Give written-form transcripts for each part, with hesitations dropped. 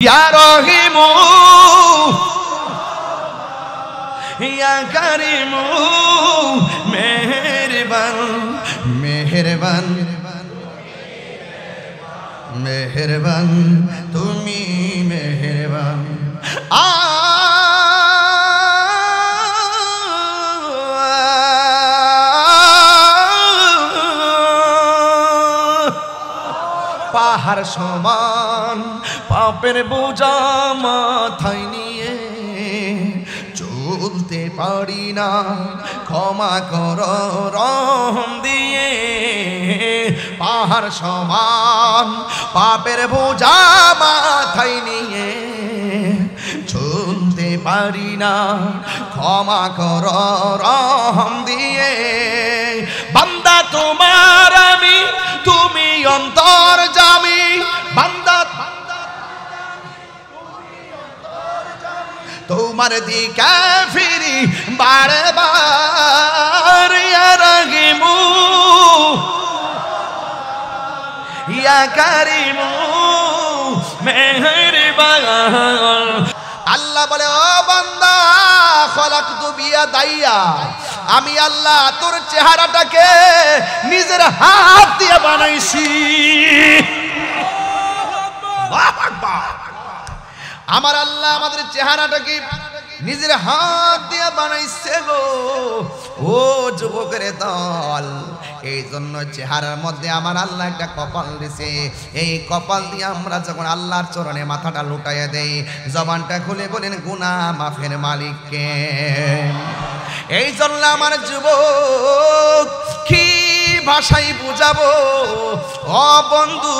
या रहीमु या करीमु मेहरबान मेहरबान मेहरबान तुमी मेहरबान পাহাড় সমান পাপের বোঝা মাথায় নিয়ে চলতে পারি না, ক্ষমা করো রহম দিয়ে। পাহাড় সমান পাপের বোঝা মাথায় নিয়ে চলতে পারি না, ক্ষমা করো রহম দিয়ে। বান্দা তোমার আমি, তুমি অন্তর্যামী। বান্দা তোমার দিকে ফিরি বারে বার। ইয়া রহিমু ইয়া করিমু মেহেরবান। আল্লাহ বলে, ও বান্দা খলাকতু বিয়াদাইয়া, আমি আল্লাহ তোর চেহারাটাকে নিজের হাত দিয়ে বানাইছি। আমার আল্লাহ আমাদের চেহারাটাকে নিজের হাত দিয়ে বানাইছে গো। ও যুবকের দল, এই জন্য চেহারার মধ্যে আমার আল্লাহ একটা কপাল দিছে। এই কপাল দিয়ে আমরা যখন আল্লাহর চরণে মাথাটা লুটাইয়া দেই, জবানটা খুলে বলেন গুনাহ মাফের মালিককে। এই জন্য আমার যুবক কি ভাষাই বুঝাবো? ও বন্ধু,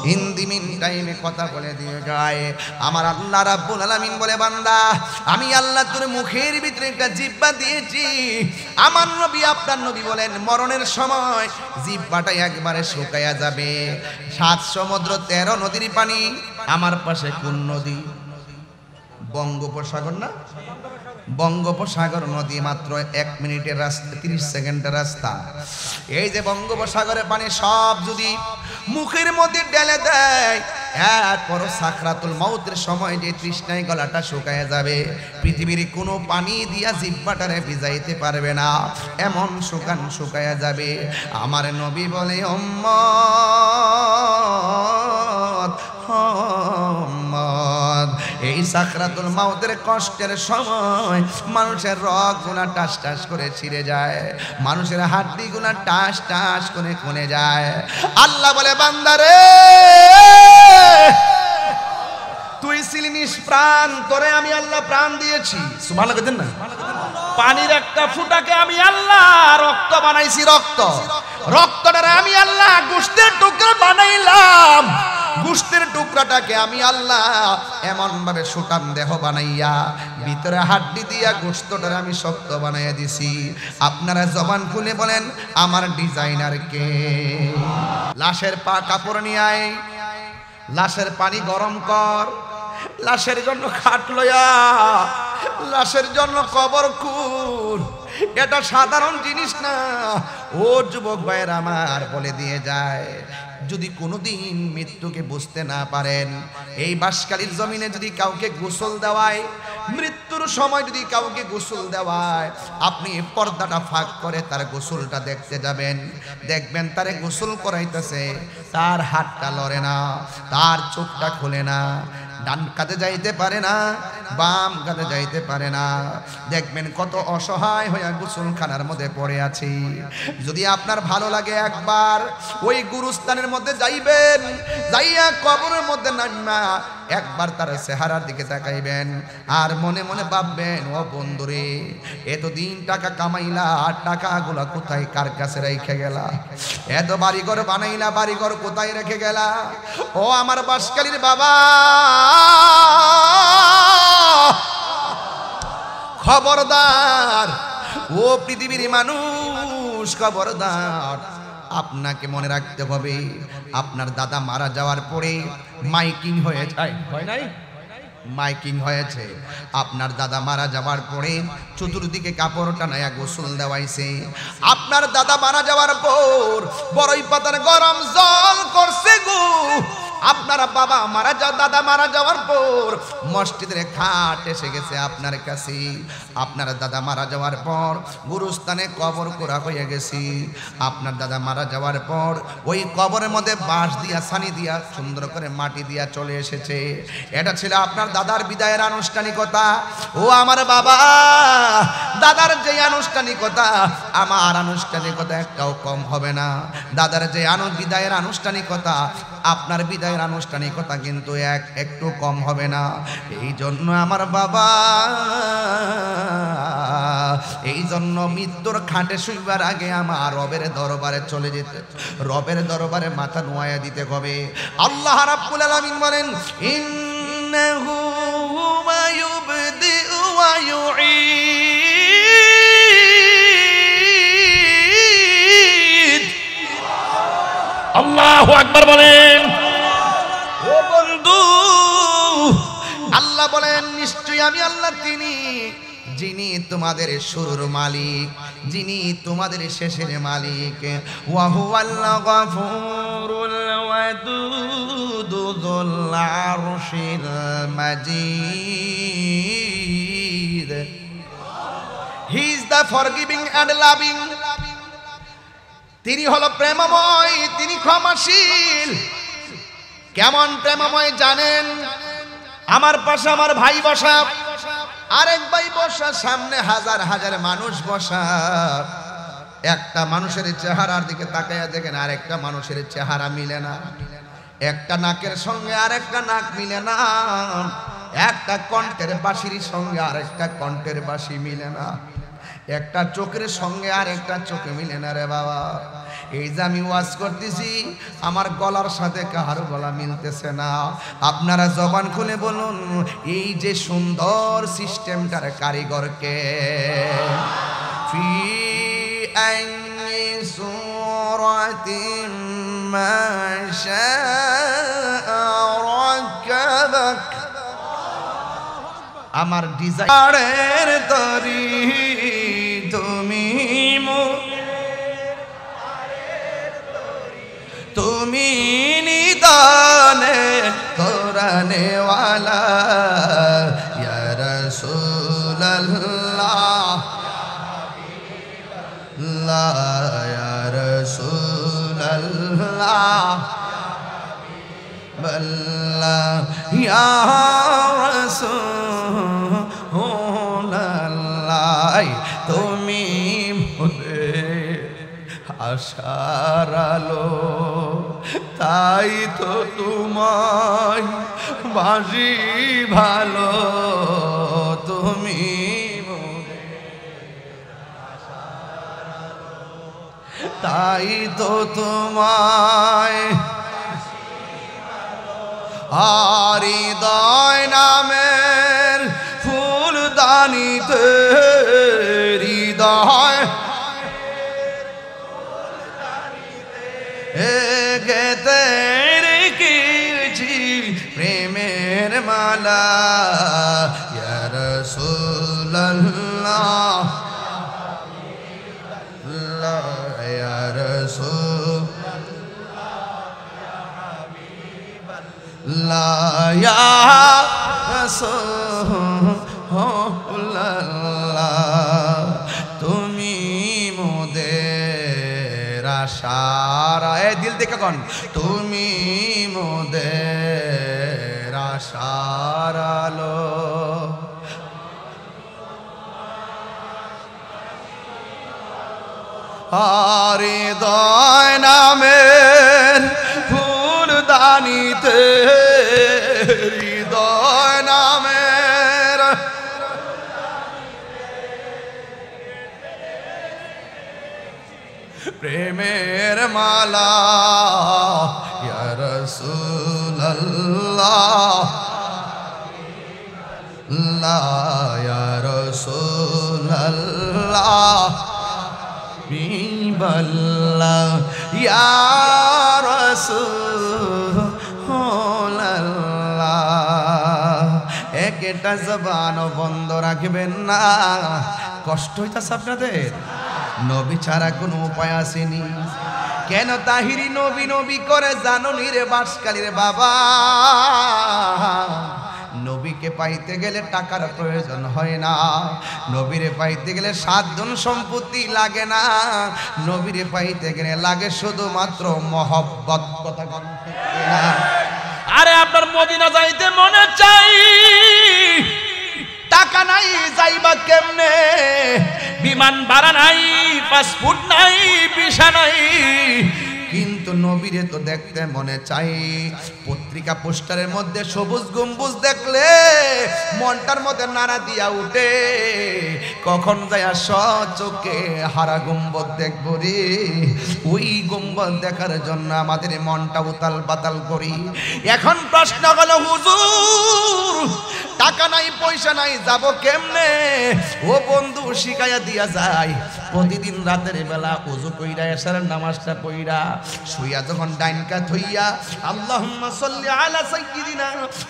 হিন্দি মিন টাইমে কথা বলে দিয়ে যায়। আমার আল্লাহ রাব্বুল আলামিন বলে, বান্দা আমি আল্লাহ তোর মুখের ভিতরে একটা জিহ্বা দিয়েছি। আমার নবী আপনার নবী বলেন, মরণের সময় জিহ্বাটা একবারে শুকায়া যাবে। 7 সমুদ্র 13 নদীর পানি। আমার পাশে কোন নদী? বঙ্গোপসাগর না? বঙ্গোপসাগর নদী মাত্র 1 মিনিটের রাস্তা, 30 সেকেন্ডের রাস্তা। এই যে বঙ্গোপসাগরের পানি সব যদি মুখের মধ্যে ঢেলে দেয়, এরপর সাকরাতুল মাউতের সময় যে তৃষ্ণায় গলাটা শুকায় যাবে, পৃথিবীর কোনো পানি দিয়া জিহ্বাটারে ভিজাইতে পারবে না, এমন শুকায়া যাবে। আমার নবী বলে, উম্মত উম্মত, এই সাকরাতুল মাউতের কষ্টের সময় মানুষের রগগুলা টাস টাস করে ছিঁড়ে যায়, মানুষের হাড্ডিগুলা টাস টাস করে কমে যায়। আল্লাহ বলে, বান্দারে তুই ছিলি নিষ্প্রাণ, তোরে আমি আল্লাহ প্রাণ দিয়েছি। সুবহানাল্লাহ দেন না? পানির একটা ফুটাকে আমি আল্লাহ রক্ত বানাইছি। রক্তটারে আমি আল্লাহ গোশতের টুকরা বানাইলাম। গোশতের টুকরাটাকে আমি আল্লাহ এমন ভাবে সুটাম দেহ বানাইয়া ভিতরে হাড্ডি দিয়া গোশতটারে আমি শক্ত বানাইয়া দিছি। আপনারা জবান খুলে বলেন, আমার ডিজাইনার কে? লাশের কাপড় নিয়ে আয়, লাশের পানি গরম কর, লাশের জন্য খাট লয়া, লাশের জন্য কবর খুঁড়। এটা সাধারণ জিনিস না। ও যুবক ভাইয়ের আমার, বলে দিয়ে যায়, যদি কোনোদিন মৃত্যুকে বুঝতে না পারেন, এই বাঁশখালীর জমিনে যদি কাউকে গোসল দেওয়ায়, মৃত্যুর সময় যদি কাউকে গোসল দেওয়ায়, আপনি পর্দাটা ফাঁক করে তার গোসলটা দেখতে যাবেন, দেখবেন তারে গোসল করাইতেছে, তার হাতটা লড়ে না, তার চোখটা খোলে না, ডান কাঁধে যাইতে পারে না, বাম কাঁধে যাইতে পারে না। দেখবেন কত অসহায় হইয়া গোসলখানার মধ্যে পড়ে আছি। যদি আপনার ভালো লাগে, একবার ওই গুরুস্থানের মধ্যে যাইবেন, যাইয়া কবরের মধ্যে নামা একবার তার চেহারার দিকে তাকাইবেন, আর মনে মনে ভাববেন, ও বন্ধুরে, এতদিন টাকা কামাইলা, টাকাগুলা কোথায় কার কাছে রেখে গেলা? এত বাড়িঘর বানাইলা, বাড়িঘর কোথায় রেখে গেলা? ও আমার বাঁশখালীর বাবা, খবরদার! ও পৃথিবীর মানুষ, খবরদার! আপনাকে মনে রাখতে হবে, আপনার দাদা মারা যাওয়ার পরে মাইকিং হয়ে যায়, হয় নাই? মাইকিং হয়েছে। আপনার দাদা মারা যাওয়ার পরে চতুর্দিকে কাপড় টানায়া গোসল দেওয়াইছে। আপনার দাদা মারা যাওয়ার পর বড়ই পাতার গরম জল করছে গো, আপনার বাবা মারা যাও, দাদা মারা যাওয়ার পর মসজিদের খাট এসে গেছে আপনার কাছে। আপনার দাদা মারা যাওয়ার পর গুরুস্থানে কবর করা হয়ে গেছি। আপনার দাদা মারা যাওয়ার পর ওই কবরের মধ্যে বাঁশ দিয়া, ছানি দিয়া, সুন্দর করে মাটি দিয়া চলে এসেছে। এটা ছিল আপনার দাদার বিদায়ের আনুষ্ঠানিকতা। ও আমার বাবা, দাদার যে আনুষ্ঠানিকতা, আমার আনুষ্ঠানিকতা একটাও কম হবে না। দাদার যে বিদায়ের আনুষ্ঠানিকতা, আপনার বিদায়ের আনুষ্ঠানিকতা কিন্তু একটু কম হবে না। এই জন্য আমার বাবা, এই জন্য মৃত্যুর খাটে শুইবার আগে আমার রবের দরবারে চলে যেতে, রবের দরবারে মাথা নোয়া দিতে হবে। আল্লাহ রাব্বুল আলামিন বলেন, ইন্নাহু হুয়া ইউবদিউ ওয়া ইউঈদ। আল্লাহু আকবার বলেন। ও বন্ধু, আল্লাহ বলেন নিশ্চয়ই আমি আল্লাহ তিনি যিনি তোমাদের শুরুর মালিক, যিনি তোমাদের শেষের মালিক। ওয়া হুয়াল গফুরুল ওয়াদুদ যুল আরশিল মাজিদ। He is the forgiving and loving. তিনি হলো প্রেমময়, তিনি ক্ষমাশীল। কেমন প্রেমময় জানেন? আমার পাশে আমার ভাই বসা, আরেক ভাই বসা, সামনে হাজার হাজার মানুষ বসা। একটা মানুষের চেহারার দিকে তাকাইয়া দেখেন আরেকটা মানুষের চেহারা মিলে না। একটা নাকের সঙ্গে আরেকটা নাক মিলে না। একটা কণ্ঠের বাঁশির সঙ্গে আরেকটা কণ্ঠের বাঁশি মিলে না। একটা চোখের সঙ্গে আরেকটা চোখে মিলে না রে বাবা। এই যে আমি ওয়াজ করতেছি, আমার গলার সাথে কাহার গলা মিলতেছে না। আপনারা জবান খুলে বলুন, এই যে সুন্দর সিস্টেমটার কারিগরকে। ফি আইনি সূরাতিন মা শাআ রাকাবাক। আমার ডিজাইনের তরি তুমি, তুমি নিদানে কোরআনে ওয়ালা ইয়া রাসূলুল্লাহ, লা ইয়া রাসূলুল্লাহ, বাল্লা ইয়া রাসূলুল্লাহ। তুমি মোদের আশার আলো, তাই তো তোমায় বাসি ভালো। তুমি তাই তো তোমায় হৃদয় নামের ফুলদানিতে, হৃদয় গেতে রেখেছি প্রেমের মালা। ইয়া রাসূলুল্লাহ, ইয়া রাসূলুল্লাহ, ইয়া রাসূলুল্লাহ। তুমি মোদের আশার, দিল দেখে কোন, তুমি মোদের আশার আলো। হৃদয় নামের ফুলদানিতে, হৃদয় নামের প্রেমের মালা। ইয়া রাসূলুল্লাহ, লা ইয়া রাসূলুল্লাহ, বিবাল্লাহ ইয়া রাসূলুল্লাহ। একটা জবান বন্ধ রাখবেন না। কষ্ট হইতাছে আপনাদের? নবী ছাড়া কোনো উপায় আসেনি। কেন তাহিরি নবী নবী করে জানুনি রে বাঁশখালীর বাবা? নবীকে পাইতে গেলে টাকার প্রয়োজন হয় না, নবীরে পাইতে গেলে সাধন সম্পত্তি লাগে না, নবীরে পাইতে গেলে লাগে শুধুমাত্র মহব্বত। কথা বলেন ঠিক না? আরে আপনার মদিনা যাইতে মনে চাই, টাকা নাই যাইবা কেমনে? বিমান ভাড়া নাই, পাসপোর্ট নাই, ভিসা নাই, কিন্তু নবীরে তো দেখতে মনে চাই। পত্রিকা পোস্টারের মধ্যে সবুজ গম্বুজ দেখলে মনটার মধ্যে নাড়া দিয়া উঠে, কখন যায় চোখে হারা গম্বুজ দেখবো রে। ওই গম্বুজ দেখার জন্য আমাদের মনটা উতাল পাতাল করি। এখন প্রশ্ন হলো হুজুর টাকা নাই পয়সা নাই যাব কেমনে? ও বন্ধু শিখাইয়া দিয়া যায়, প্রতিদিন রাতের বেলা ওযু কইরা এশারের নামাজটা পড়া শুইয়া যখন ডাইন কাত হইয়া আল্লাহুম্মা সাল্লি আলা সাইয়্যিদিনা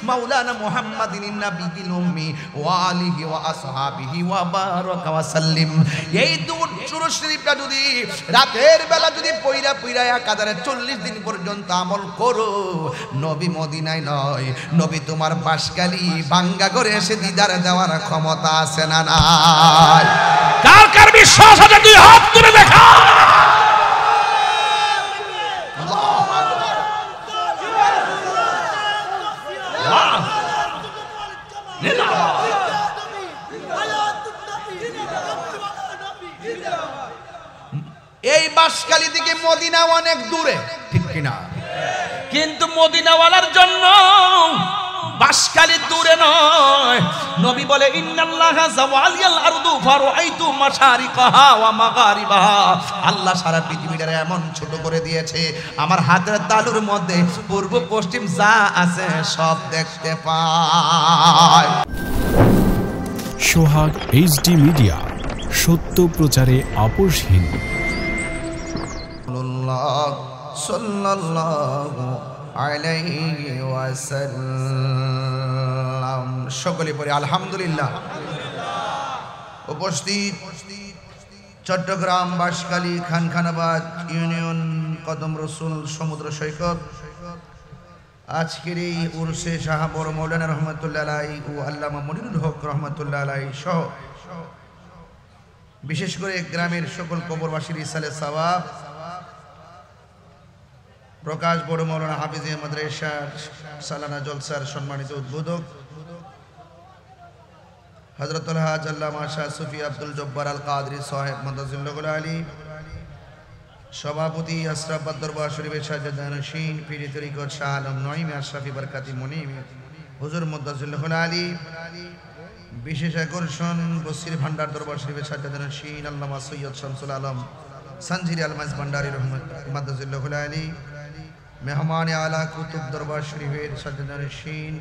মাওলানা মুহাম্মাদিন নাবিয়িল উম্মি ওয়া আলিহি ওয়া আসহাবিহি ওয়া বারাকা ওয়া সাল্লিম, এই দুরূদ শরীফটা যদি রাতের বেলা যদি পড়া পড়া একাধারে 40 দিন পর্যন্ত আমল করো, নবী মদিনায় নয়, নবী তোমার বাঁশখালী ভাঙ্গা করে এসে দিদার দেওয়ার ক্ষমতা আছে না নাই? কার কার বিশ্বাস আছে তুই হাত তুলে দেখা। এই বাঁশখালী থেকে মদিনা অনেক দূরে, ঠিক কিনা? কিন্তু মদিনাওয়ালার জন্য বাঁশখালী দূরে নয়। নবী বলে ইন্নাল্লাহা যাওয়ালিয়াল আরদু ফারাআইতু মাশারিকাহা ওয়া মাগারিবাহা, আল্লাহ সারা পৃথিবীটারে এমন ছোট করে দিয়েছে, আমার হাতের তালুর মধ্যে পূর্ব পশ্চিম যা আছে সব দেখতে পায়। সোহাগ এইচডি মিডিয়া, সত্য প্রচারে আপোষহীন। সাল্লাল্লাহু আলাইহি ওয়াসাল্লাম। সকলে পড়ে আলহামদুলিল্লাহ। উপস্থিত চট্টগ্রাম বাঁশখালী খানখানাবাদ ইউনিয়ন কদম রসুল সমুদ্র সৈকত, আজকের এই উরসে শাহ বড় মৌলানা রহমতুল্লাহ আলাইহি ও আল্লামা মনিরুল হক রহমতুল্লাহ আলাইহি সহ বিশেষ করে গ্রামের সকল কবরবাসীর ইসালে সওয়াব, প্রকাশ বড় মৌলানা হাফিজে মাদ্রাসার সালানা জলসার সম্মানিত উদ্বোধক হযরতুল হাজ আল্লামা শাহ সুফি আব্দুল জব্বার আল কাদরি সাহেব মাদাজিল্লাহুল আলী, সভাপতি আশরাফ দরবার শরীফের সাজ্জাদানশীন পীর তরিকত শাহ আলম নঈম আশরাফি বরকাতি মুনিম হুজুর মাদাজিল্লাহুল আলী, বিশেষ আকর্ষণ বসির ভান্ডার দরবার শরীফের সাজ্জাদানশীন আল্লামা সৈয়দ শামসুল আলম সঞ্জিরি আলমাজ ভান্ডারী রহমত মাদাজিল্লাহুল আলী, মেহমান আলা কুতুব দরবার শরীফের সাজ্জাদানশীন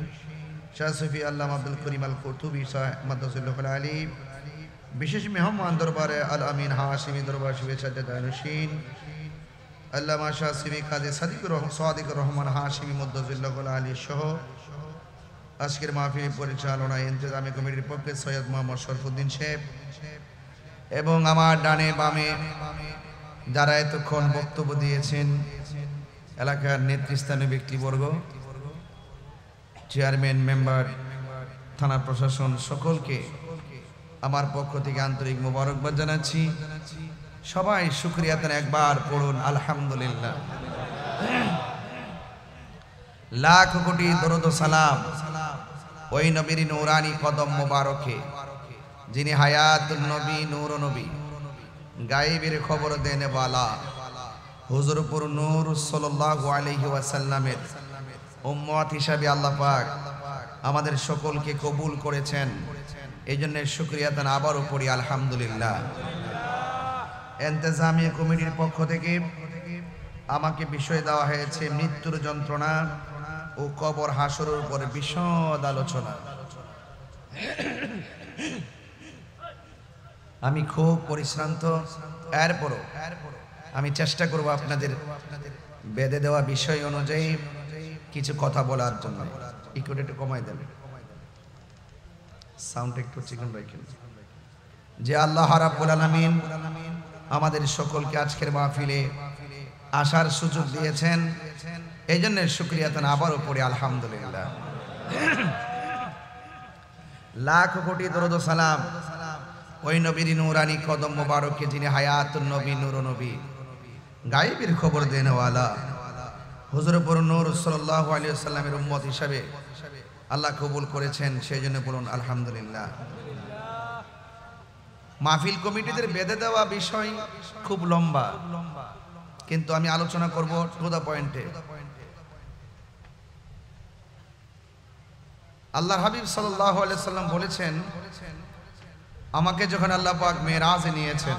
শাহ সুফি আল্লামা আব্দুল করিম আল কুতুবী সাহেব মাদাজিল্লাহুল আলী, বিশেষ মেহমান দরবারে আল আমিন হাশিমি দরবার শরীফের সাজ্জাদানশীন আল্লামা শাহ সিমি কাজী সাদিকুর রহমান হাশিমি মাদাজিল্লাহুল আলী সহ আজকের মাহফিল পরিচালনায় ইন্তেজামী কমিটির পক্ষে সৈয়দ মোহাম্মদ শরফুদ্দিন সাহেব এবং আমার ডানে বামে যারা এতক্ষণ বক্তব্য দিয়েছেন, এলাকার নেতৃস্থানীয় ব্যক্তিবর্গ, চেয়ারম্যান, মেম্বার, থানা প্রশাসন, সকলকে আমার পক্ষ থেকে আন্তরিক মোবারকবাদ জানাচ্ছি। সবাই শুকরিয়া দেন, একবার পড়ুন আলহামদুলিল্লাহ। লাখ কোটি দরুদ ও সালাম ওই নবীর নূরানি কদম মোবারকে, যিনি হায়াতুন নবী, নূর নবী, গায়েবের খবর দেনে ওয়ালা হুজুরপুর নূর সাল্লাল্লাহু আলাইহি ওয়াসাল্লামের উম্মত হিসাবে আল্লাহ পাক আমাদের সকলকে কবুল করেছেন। এই জন্য শুকরিয়া দেন আবারও পড়ি আলহামদুলিল্লাহ। ইন্তেজামিয়া কমিটির পক্ষ থেকে আমাকে বিষয় দেওয়া হয়েছে মৃত্যুর যন্ত্রণা ও কবর হাসরের উপর বিশদ আলোচনা। আমি খুব পরিশ্রান্ত, এরপরও আমি চেষ্টা করব আপনাদের বেঁধে দেওয়া বিষয় অনুযায়ী কিছু কথা বলার জন্য। ইকুইটি একটু কমাই দেন, সাউন্ড একটু চিকন রাখেন। যে আল্লাহ রাব্বুল আলামিন আমাদের সকলকে আজকের মাহফিলে আসার সুযোগ দিয়েছেন, এই জন্য শুকরিয়া তো আবারও পড়ি আলহামদুলিল্লাহ। লাখ কোটি দরুদ ও সালাম ওই নবীর নূরানি কদম মোবারকে যিনি হায়াতুন নবী নূর নবী গায়েবের খবর দেনওয়ালা হুজুরপুর নূর সাল্লাল্লাহু আলাইহি ওয়াসাল্লামের উম্মত হিসাবে আল্লাহ কবুল করেছেন, সেই জন্য বলুন আলহামদুলিল্লাহ। মাহফিল কমিটিদের বেঁধে দেওয়া বিষয় খুব লম্বা, কিন্তু আমি আলোচনা করব টু দ্য পয়েন্টে। আল্লাহর হাবিব সাল্লাল্লাহু আলাইহি সাল্লাম বলেছেন, আমাকে যখন আল্লাহ পাক মেরাজে নিয়েছেন,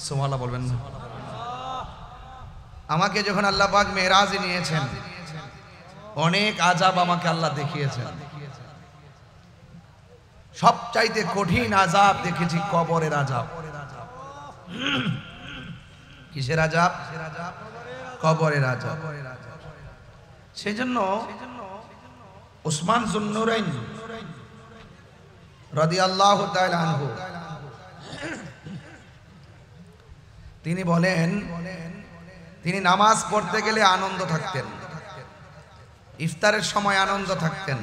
সুবহানাল্লাহ বলবেন না, আমাকে যখন আল্লাহ পাক মেরাজে নিয়েছেন অনেক আযাব আমাকে আল্লাহ দেখিয়েছেন। সবচাইতে কঠিন আযাব দেখেছি কবরের আযাব। কিসের আযাব? কবরের আযাব। সেজন্য উসমান যুন্নুরাইন রাদিয়াল্লাহু তাআলা আনহু তিনি বলেন, তিনি নামাজ পড়তে গেলে আনন্দ থাকতেন, ইফতারের সময় আনন্দ থাকতেন,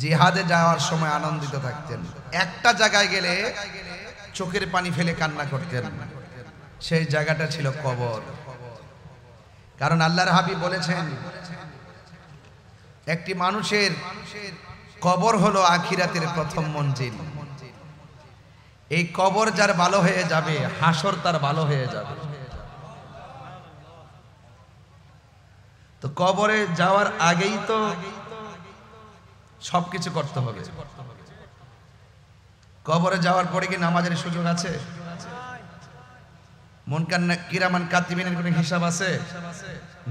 জিহাদে যাওয়ার সময় আনন্দিত থাকতেন। একটা জায়গায় গেলে চোখের পানি ফেলে কান্না করতেন, সেই জায়গাটা ছিল কবর। কারণ আল্লাহর হাবিব বলেছেন, একটি মানুষের কবর হলো আখিরাতের প্রথম মঞ্জিল। এই কবর যার ভালো হয়ে যাবে, হাসর তার ভালো হয়ে যাবে। তো কবরে যাওয়ার আগেই তো সবকিছু করতে হবে। কবরে যাওয়ার পরে কি নামাজের সুযোগ আছে? মুনকার কিরামান কাতিবিনের কোনো হিসাব আছে?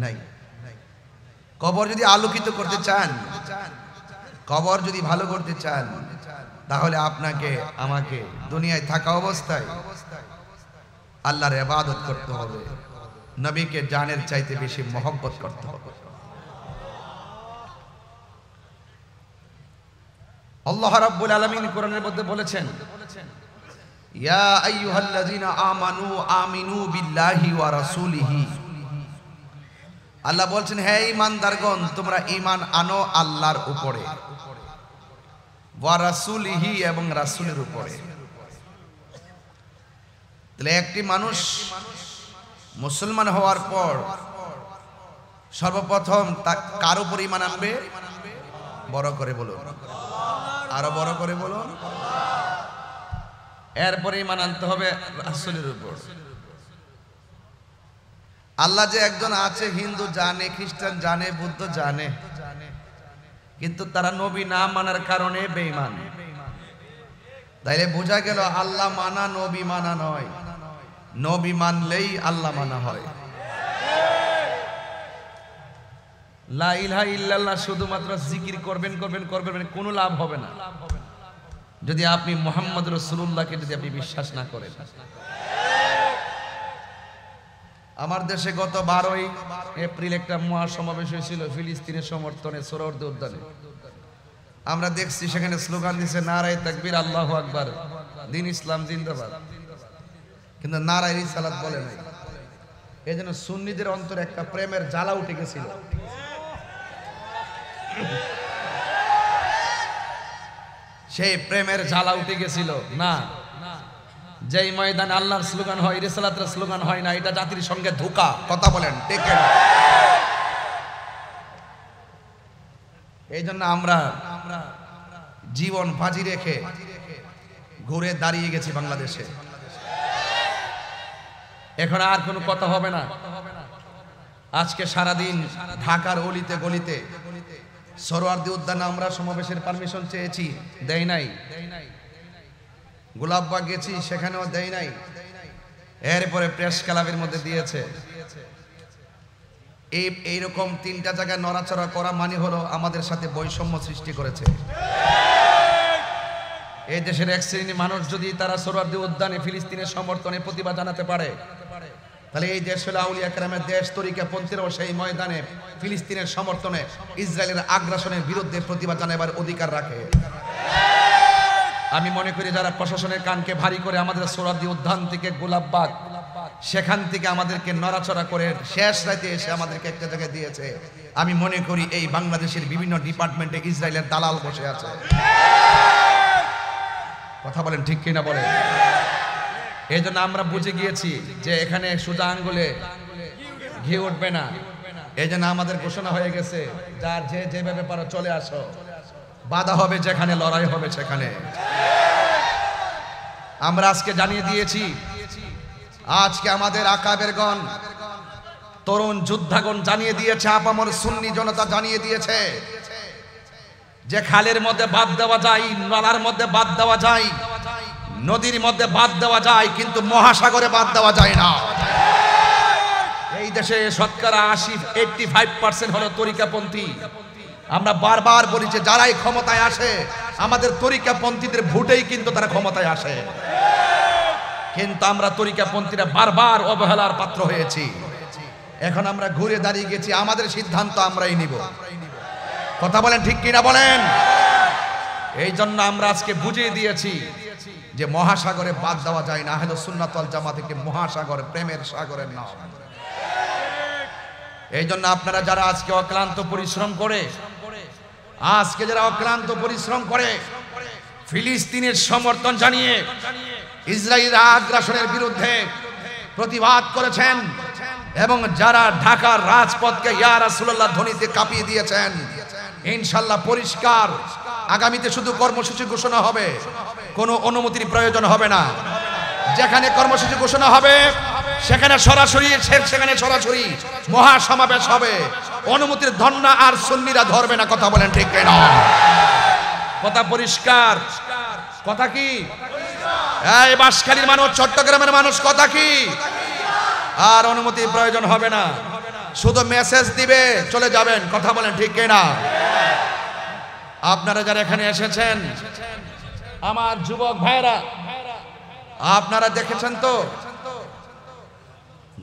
নাই। কবর যদি আলোকিত করতে চান, কবর যদি ভালো করতে চান, তাহলে আপনাকে আমাকে দুনিয়ায় থাকা অবস্থায় আল্লাহর ইবাদত করতে হবে, নবীকে জানের চাইতে বেশি মহব্বত করতে হবে। আল্লাহ রাব্বুল আলামিন কোরআনের মধ্যে বলেছেন, ইয়া আইয়ুহাল্লাযীনা আমানু আমিনু বিল্লাহি ওয়া রাসূলিহি। আল্লাহ বলছেন, হে ঈমানদারগণ, তোমরা ঈমান আনো আল্লাহর উপরে, ওয়া রাসূলিহি, এবং রাসূলের উপরে। তাহলে একটি মানুষ মুসলমান হওয়ার পর সর্বপ্রথম কার উপর ঈমান আনবে? বড় করে বলুন, আরো বড় করে বলুন। এরপরে ঈমান আনতে হবে রাসূলের উপর। আল্লাহ যে একজন আছে, হিন্দু জানে, খ্রিস্টান জানে, বৌদ্ধ জানে, কিন্তু তারা নবী না মানার কারণে বেঈমান। তাইলে বোঝা গেল আল্লাহ মানা নবী মানা নয়, নবী মানলেই আল্লাহ মানা হয়। লা ইলাহা ইল্লাল্লাহ শুধুমাত্র জিকির করবেন করবেন করবেন, কোনো লাভ হবে না যদি আপনি মুহাম্মদ রাসূলুল্লাহকে যদি আপনি বিশ্বাস না করেন। আমার দেশে গত 12ই এপ্রিল একটা মহাসমাবেশ হয়েছিল ফিলিস্তিনের সমর্থনে সোহরাওয়ার্দী উদ্যানে। আমরা দেখছি সেখানে স্লোগান দিচ্ছে, নারায়ে তাকবীর, আল্লাহু আকবার, দ্বীন ইসলাম জিন্দাবাদ, কিন্তু নারায়ে রিসালাত বলে নাই। এই জন্য সুন্নিদের অন্তরে একটা প্রেমের জ্বালা উঠে গেছিল। সেই প্রেমের জ্বালা উঠে গেছিল না, যেই ময়দানে আল্লাহর স্লোগান হয়, রিসালাতের স্লোগান হয় না, এটা জাতির সঙ্গে ধোঁকা। কথা বলেন ঠিক না? এই জন্য আমরা জীবন বাজি রেখে ঘুরে দাঁড়িয়ে গেছি বাংলাদেশে। এখন আর কোনো কথা হবে না। আজকে সারাদিন ঢাকার অলিতে গলিতে সোহরাওয়ার্দী উদ্যানে আমরা সমাবেশের পারমিশন চেয়েছি, দেয় নাই। গোলাপবাগ গেছি, সেখানেও দেয় নাই। এরপরে প্রেস ক্লাবের মধ্যে দিয়েছে। এইরকম 3টা জায়গায় নড়াচড়া করা মানে হলো আমাদের সাথে বৈষম্য সৃষ্টি করেছে। এই দেশের এক শ্রেণীর মানুষ যদি তারা সোহরাওয়ার্দী উদ্যানে ফিলিস্তিনের সমর্থনে প্রতিবাদ জানাতে পারে, তাহলে এই দেশ হলো আউলিয়া কেরামের দেশ। তরিকাপন্থীরাও সেই ময়দানে ফিলিস্তিনের সমর্থনে ইসরায়েলের আগ্রাসনের বিরুদ্ধে প্রতিবাদ জানাবার অধিকার রাখে। আমি মনে করি যারা প্রশাসনের কানকে ভারী করে আমাদের সোহরাওয়ার্দী উদ্যান থেকে গোলাপবাগ সেখান থেকে আমাদেরকে নড়াচড়া করে শেষ রাতে এসে আমাদেরকে একটা জায়গায় দিয়েছে। আমি মনে করি এই বাংলাদেশের বিভিন্ন ডিপার্টমেন্টে ইসরায়েলের দালাল বসে আছে। কথা বলেন ঠিক কিনা বলেন? এই জন্য আমরা বুঝে গিয়েছি যে এখানে সোজা আঙ্গুলে ঘি উঠবে না। এই জন্য আমাদের ঘোষণা হয়ে গেছে, যার যেভাবে পারো চলে আসো, বাধা হবে যেখানে, লড়াই হবে সেখানে। আমরা আজকে জানিয়ে দিয়েছি, আজকে আমাদের আকাবেরগণ, তরুণ যোদ্ধাগণ জানিয়ে দিয়েছে, আপামর সুন্নি জনতা জানিয়ে দিয়েছে যে খালের মধ্যে বাদ দেওয়া যায়, নালার মধ্যে বাদ দেওয়া যায়, নদীর মধ্যে বাদ দেওয়া যায়, কিন্তু মহাসাগরে বাদ দেওয়া যায় না। এই দেশে শতকরা 85% হলো তরিকাপন্থী। আমরা বারবার বলি যে যারাই ক্ষমতায় আসে আমাদের তরিকাপন্থীদের ভোটেই কিন্তু তারা ক্ষমতায় আসে, কিন্তু আমরা তরিকাপন্থীরা বারবার অবহেলার পাত্র হয়েছি। এখন আমরা ঘুরে দাঁড়িয়ে গেছি, আমাদের সিদ্ধান্ত আমরাই নিব। কথা বলেন ঠিক কিনা বলেন? এই জন্য আমরা আজকে বুঝিয়ে দিয়েছি যে মহাসাগরে বাদ দেওয়া যায় না। আহলে সুন্নাত ওয়াল জামাতকে মহাসাগর, প্রেমের সাগরের নাম। এই জন্য আপনারা যারা আজকে অক্লান্ত পরিশ্রম করে, ফিলিস্তিনের সমর্থন জানিয়ে ইসরায়েলের আগ্রাসনের বিরুদ্ধে প্রতিবাদ করেছেন, এবং যারা ঢাকার রাজপথকে ইয়া রাসূলুল্লাহ ধ্বনিতে কাঁপিয়ে দিয়েছেন, ইনশাআল্লাহ পরিষ্কার আগামীতে শুধু কর্মসূচি ঘোষণা হবে, কোনো অনুমতির প্রয়োজন হবে না। যেখানে কর্মসূচি ঘোষণা হবে সেখানে সরাসরি মহাসমাবেশ হবে। অনুমতির ধন্না আর সুন্নিরা ধরবে না। কথা বলেন ঠিক কিনা? কথা পরিষ্কার। কথা কি? এই বাঁশখালীর মানুষ, চট্টগ্রামের মানুষ, কথা কি? আর অনুমতির প্রয়োজন হবে না, শুধু মেসেজ দিবে, চলে যাবেন। কথা বলেন ঠিক কিনা? আপনারা যারা এখানে এসেছেন, আমার যুবক ভাইরা, আপনারা দেখেছেন তো,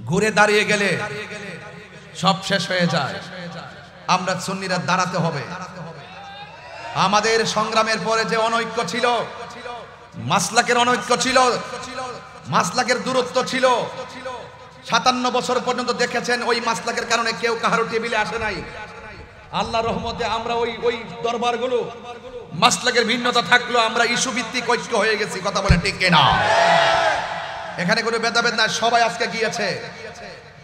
ঘুরে দাঁড়িয়ে গেলে সব শেষ হয়ে যায়। আমরা সুন্নিরা দাঁড়াতে হবে। আমাদের সংগ্রামের পরে যে অনৈক্য ছিল, মাসলাকের অনৈক্য ছিল, মাসলাকের দূরত্ব ছিল, 57 বছর পর্যন্ত দেখেছেন ওই মাসলাকের কারণে কেউ কাহারো টেবিলে আসে নাই। আল্লাহর রহমতে আমরা ওই দরবারগুলো, মাসলাকের ভিন্নতা থাকলো, আমরা ইস্যু ভিত্তিক ঐক্য হয়ে গেছি। কথা বলেন ঠিক কিনা? এখানে কোনো ভেদাভেদ নাই, সবাই আজকে গিয়েছে।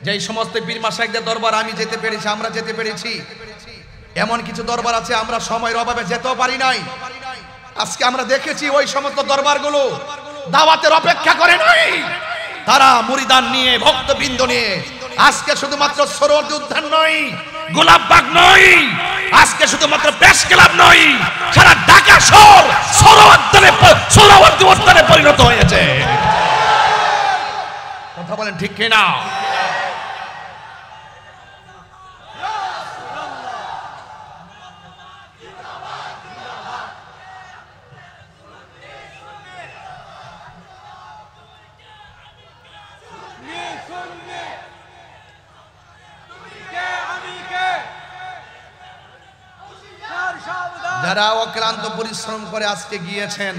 যেই সমস্ত পীর মাশায়েখদের দরবার আমি যেতে পেরেছি, আমরা যেতে পেরেছি, এমন কিছু দরবার আছে আমরা সময়ের অভাবে যেতেও পারি নাই। আজকে আমরা দেখেছি ওই সমস্ত দরবারগুলো দাওয়াতের অপেক্ষা করে নাই। তারা মুরিদান নিয়ে, ভক্তবৃন্দ নিয়ে, আজকে শুধুমাত্র সরোয়ার্দী উদ্যান নয়, গোলাপবাগ নয়, আজকে শুধুমাত্র প্রেস ক্লাব নয়, সারা ঢাকা শহর সরোয়ার্দী উদ্যানে পরিণত হয়েছে। কথা বলেন ঠিক কিনা? যারা অক্লান্ত পরিশ্রম করে আজকে গিয়েছেন,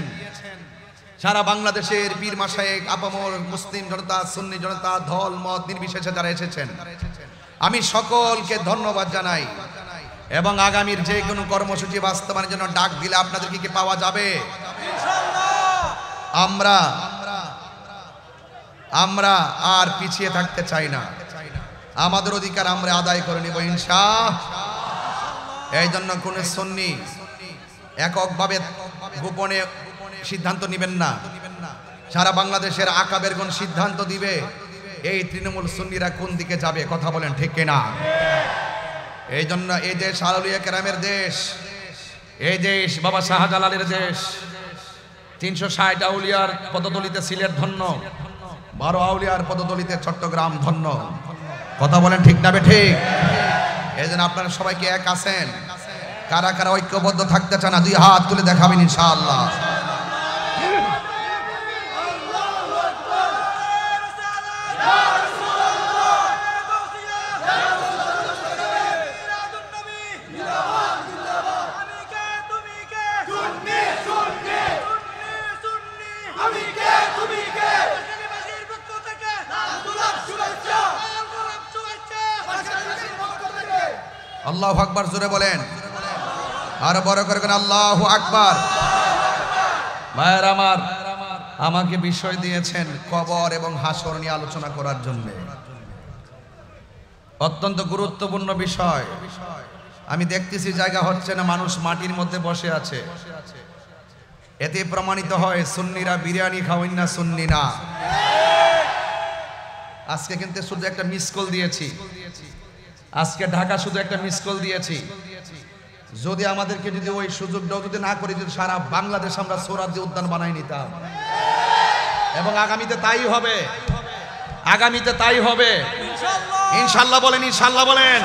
সারা বাংলাদেশের পীর মাশায়েখ, আপামর মুসলিম জনতা, সুন্নি জনতা, দল মত নির্বিশেষে যারা এসেছেন, আমি সকলকে ধন্যবাদ জানাই। এবং আগামীর যে কোনো কর্মসূচি বাস্তবায়নের জন্য ডাক দিলে আপনাদেরকে কি পাওয়া যাবে? আমরা আর পিছিয়ে থাকতে চাই না। আমাদের অধিকার আমরা আদায় করে নিব ইনশাআল্লাহ। এই জন্য কোন সুন্নি এককভাবে গোপনে সিদ্ধান্ত নেবেন না। সারা বাংলাদেশের আকাবেরগণ সিদ্ধান্ত দিবে এই তৃণমূল সুন্নিরা কোন দিকে যাবে। কথা বলেন ঠিক কিনা? এই জন্য এই দেশ আউলিয়া কেরামের দেশ, এই দেশ বাবা শাহজালালের দেশ। 360 আউলিয়ার পদতলিতে সিলেট ধন্য, 12 আউলিয়ার পদতলিতে চট্টগ্রাম ধন্য। কথা বলেন ঠিক না ঠিক? এই জন্য আপনারা সবাইকে এক আছেন। কারা কারা ঐক্যবদ্ধ থাকতে চান না, 2 হাত তুলে দেখাবেন ইনশাআল্লাহ। আল্লাহু আকবার জোরে বলেন, আর বড় করে বলেন আল্লাহু আকবার। ভাইয়ের আমার, আমাকে বিষয় দিয়েছেন কবর এবং হাসর নিয়ে আলোচনা করার জন্য। অত্যন্ত গুরুত্বপূর্ণ বিষয়। আমি দেখতেছি জায়গা হচ্ছে না, মানুষ মাটির মধ্যে বসে আছে। এতে প্রমাণিত হয় সুন্নিরা বিরিয়ানি খাওয়েন না, সুন্নি না। আজকে কিন্তু শুধু একটা মিস কল দিয়েছি, আজকে ঢাকা শুধু একটা মিস কল দিয়েছি। যদি আমাদেরকে যদি ওই সুযোগটাও যদি না করে, যদি সারা বাংলাদেশ আমরা সোহরাওয়ার্দী উদ্যান বানাই নিতাম, এবং আগামীতে তাই হবে, আগামীতে তাই হবে ইনশাআল্লাহ। বলেন ইনশাআল্লাহ বলেন।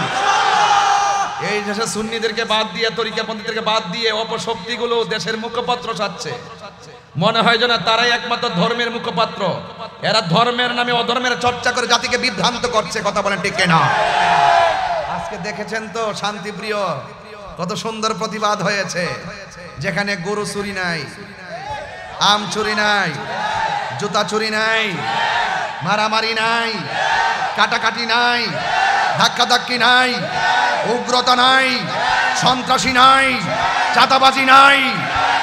এই দেশে সুন্নিদেরকে বাদ দিয়ে, তরিকাপন্থীদেরকে বাদ দিয়ে অপশক্তিগুলো দেশের মুখপাত্র চাচ্ছে। মনে হয় যেন তারাই একমাত্র ধর্মের মুখপাত্র। এরা ধর্মের নামে অধর্মের চর্চা করে জাতিকে বিভ্রান্ত করছে। কথা বলেন ঠিক কিনা? আজকে দেখেছেন তো শান্তিপ্রিয় কত সুন্দর প্রতিবাদ হয়েছে, যেখানে গরু চুরি নাই, আম চুরি নাই, জুতা চুরি নাই, মারামারি নাই, কাটাকাটি নাই, ধাক্কাধাক্কি নাই, উগ্রতা নাই, সন্ত্রাসী নাই, চাঁদাবাজি নাই,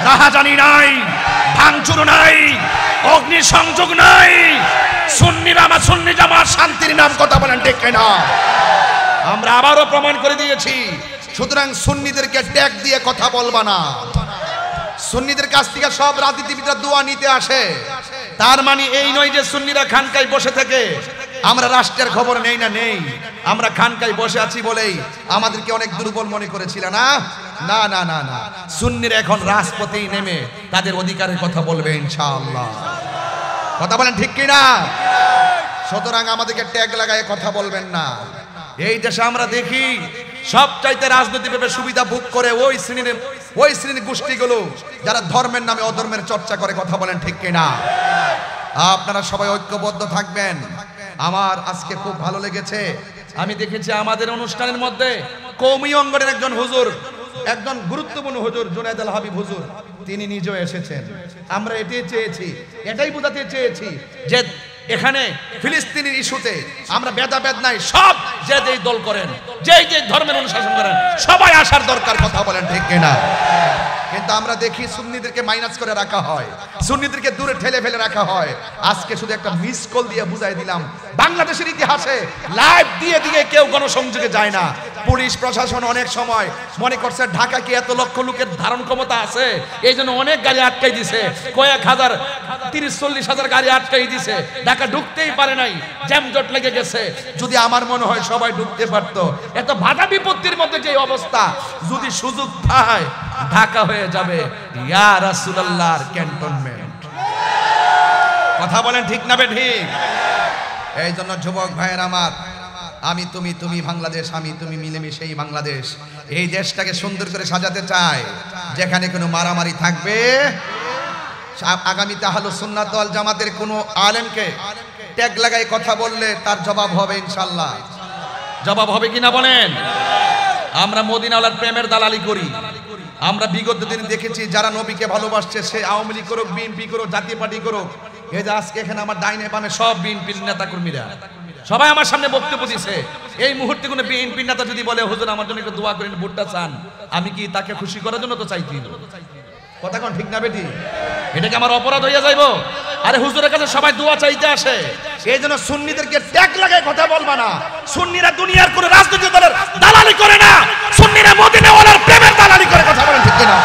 রাহাজানি নাই, ভাঙচুর নাই, অগ্নিসংযোগ নাই। সুন্নিরা আমার সুন্নি জামাত শান্তির নাম। কথা বলেন ঠিক কিনা? আমরা আবারও প্রমাণ করে দিয়েছি। সুতরাং সুন্নিদেরকে ট্যাগ দিয়ে কথা বলবা না। সুন্নিদের কাছ থেকে সব রাজনীতিবিদরা দোয়া নিতে আসে। তার মানে এই নয় যে সুন্নিরা খানকায় বসে থেকে আমরা রাষ্ট্রের খবর নেই না, নেই। আমরা খানকায় বসে আছি বলেই আমাদেরকে অনেক দুর্বল মনে করেছিল না। না না না না, সুন্নিরা এখন রাজপথেই নেমে তাদের অধিকারের কথা বলবে ইনশাআল্লাহ। কথা বলেন ঠিক কিনা? সুতরাং আমাদেরকে ট্যাগ লাগায় কথা বলবেন না। এই দেশে আমরা দেখি সবচাইতে রাজনৈতিকভাবে সুবিধা ভোগ করে ওই শ্রেণীর গোষ্ঠীগুলো যারা ধর্মের নামে অধর্মের চর্চা করে। কথা বলেন ঠিক কিনা? আপনারা সবাই ঐক্যবদ্ধ থাকবেন। আমার আজকে খুব ভালো লেগেছে, আমি দেখেছি আমাদের অনুষ্ঠানের মধ্যে কওমি অঙ্গনের একজন হুজুর, একজন গুরুত্বপূর্ণ হুজুর জুনায়েদ আল হাবিব হুজুর, তিনি নিজেও এসেছেন। আমরা এটাই চেয়েছি, এটাই বোঝাতে চেয়েছি যে এখানে ফিলিস্তিনের ইস্যুতে আমরা ভেদাভেদ নাই। সব যে যেই দল করেন, যেই যে ধর্মের অনুশাসন করেন, সবাই আসার দরকার। কথা বলেন ঠিক কিনা? কিন্তু আমরা দেখি সুন্নিদেরকে মাইনাস করে রাখা হয়, সুন্নিদেরকে দূরে ঠেলে ফেলে রাখা হয়। আজকে শুধু একটা মিস কল দিয়ে বুঝাই দিলাম, বাংলাদেশের ইতিহাসে লাইভ দিয়ে দিয়ে কেউ গণসংযোগে যায় না। পুলিশ প্রশাসন অনেক সময় মনে করছে ঢাকা কি এত লক্ষ লোকের ধারণ ক্ষমতা আছে, এই জন্য অনেক গাড়ি আটকাই দিছে, কয়েক হাজার 30-40 হাজার গাড়ি আটকাই দিছে, ঢাকা ঢুকতেই পারে নাই, জ্যামজট লেগে গেছে। যদি আমার মনে হয় সবাই ঢুকতে পারতো। এত বাধা বিপত্তির মধ্যে যে অবস্থা, যদি সুযোগ পায় ঢাকা হয়ে যাবে ইয়া রাসূলুল্লাহর ক্যান্টনমেন্ট। কথা বলেন ঠিক না ঠিক? এই জন্য যুবক ভাইয়ের আমার, আমি তুমি, তুমি বাংলাদেশ, আমি তুমি মিলেমিশেই বাংলাদেশ। এই দেশটাকে সুন্দর করে সাজাতে চাই, যেখানে কোনো মারামারি থাকবে। আগামীতে আহলুস সুন্নাত ওয়াল জামাতের কোনো আলেমকে ট্যাগ লাগাই কথা বললে তার জবাব হবে ইনশাআল্লাহ। জবাব হবে কিনা বলেন? আমরা মদিনাওয়ালার প্রেমের দালালি করি। আমরা বিগত দিনে দেখেছি যারা নবীকে ভালোবাসছে, সে আওয়ামী লীগ করুক, বিএনপি করুক, জাতীয় পার্টি করুক। এই যে আজকে এখানে আমার ডাইনে বামে সব বিএনপির নেতা কর্মীরা সবাই আমার সামনে বক্তব্য দিছে। এই মুহূর্তে কোনো বিএনপি নেতা যদি বলে হুজুর আমার জন্য একটু দোয়া করেন, ভোটটা চান, আমি কি তাকে খুশি করার জন্য তো চাইতেই? কথা কোন ঠিক না বেটি? এটা কি আমার অপরাধ হইয়া যাইব? আরে হুজুরের কাছে সবাই দোয়া চাইতে আসে। এই জন্য সুন্নিদেরকে ট্যাগ লাগায় কথা বলবা না। সুন্নিরা দুনিয়ার কোনো রাজনৈতিক দলের দালালি করে না, সুন্নিরা মদিনাওয়ালার প্রেমের দালালি করে। কথা বলেন ঠিক কিনা?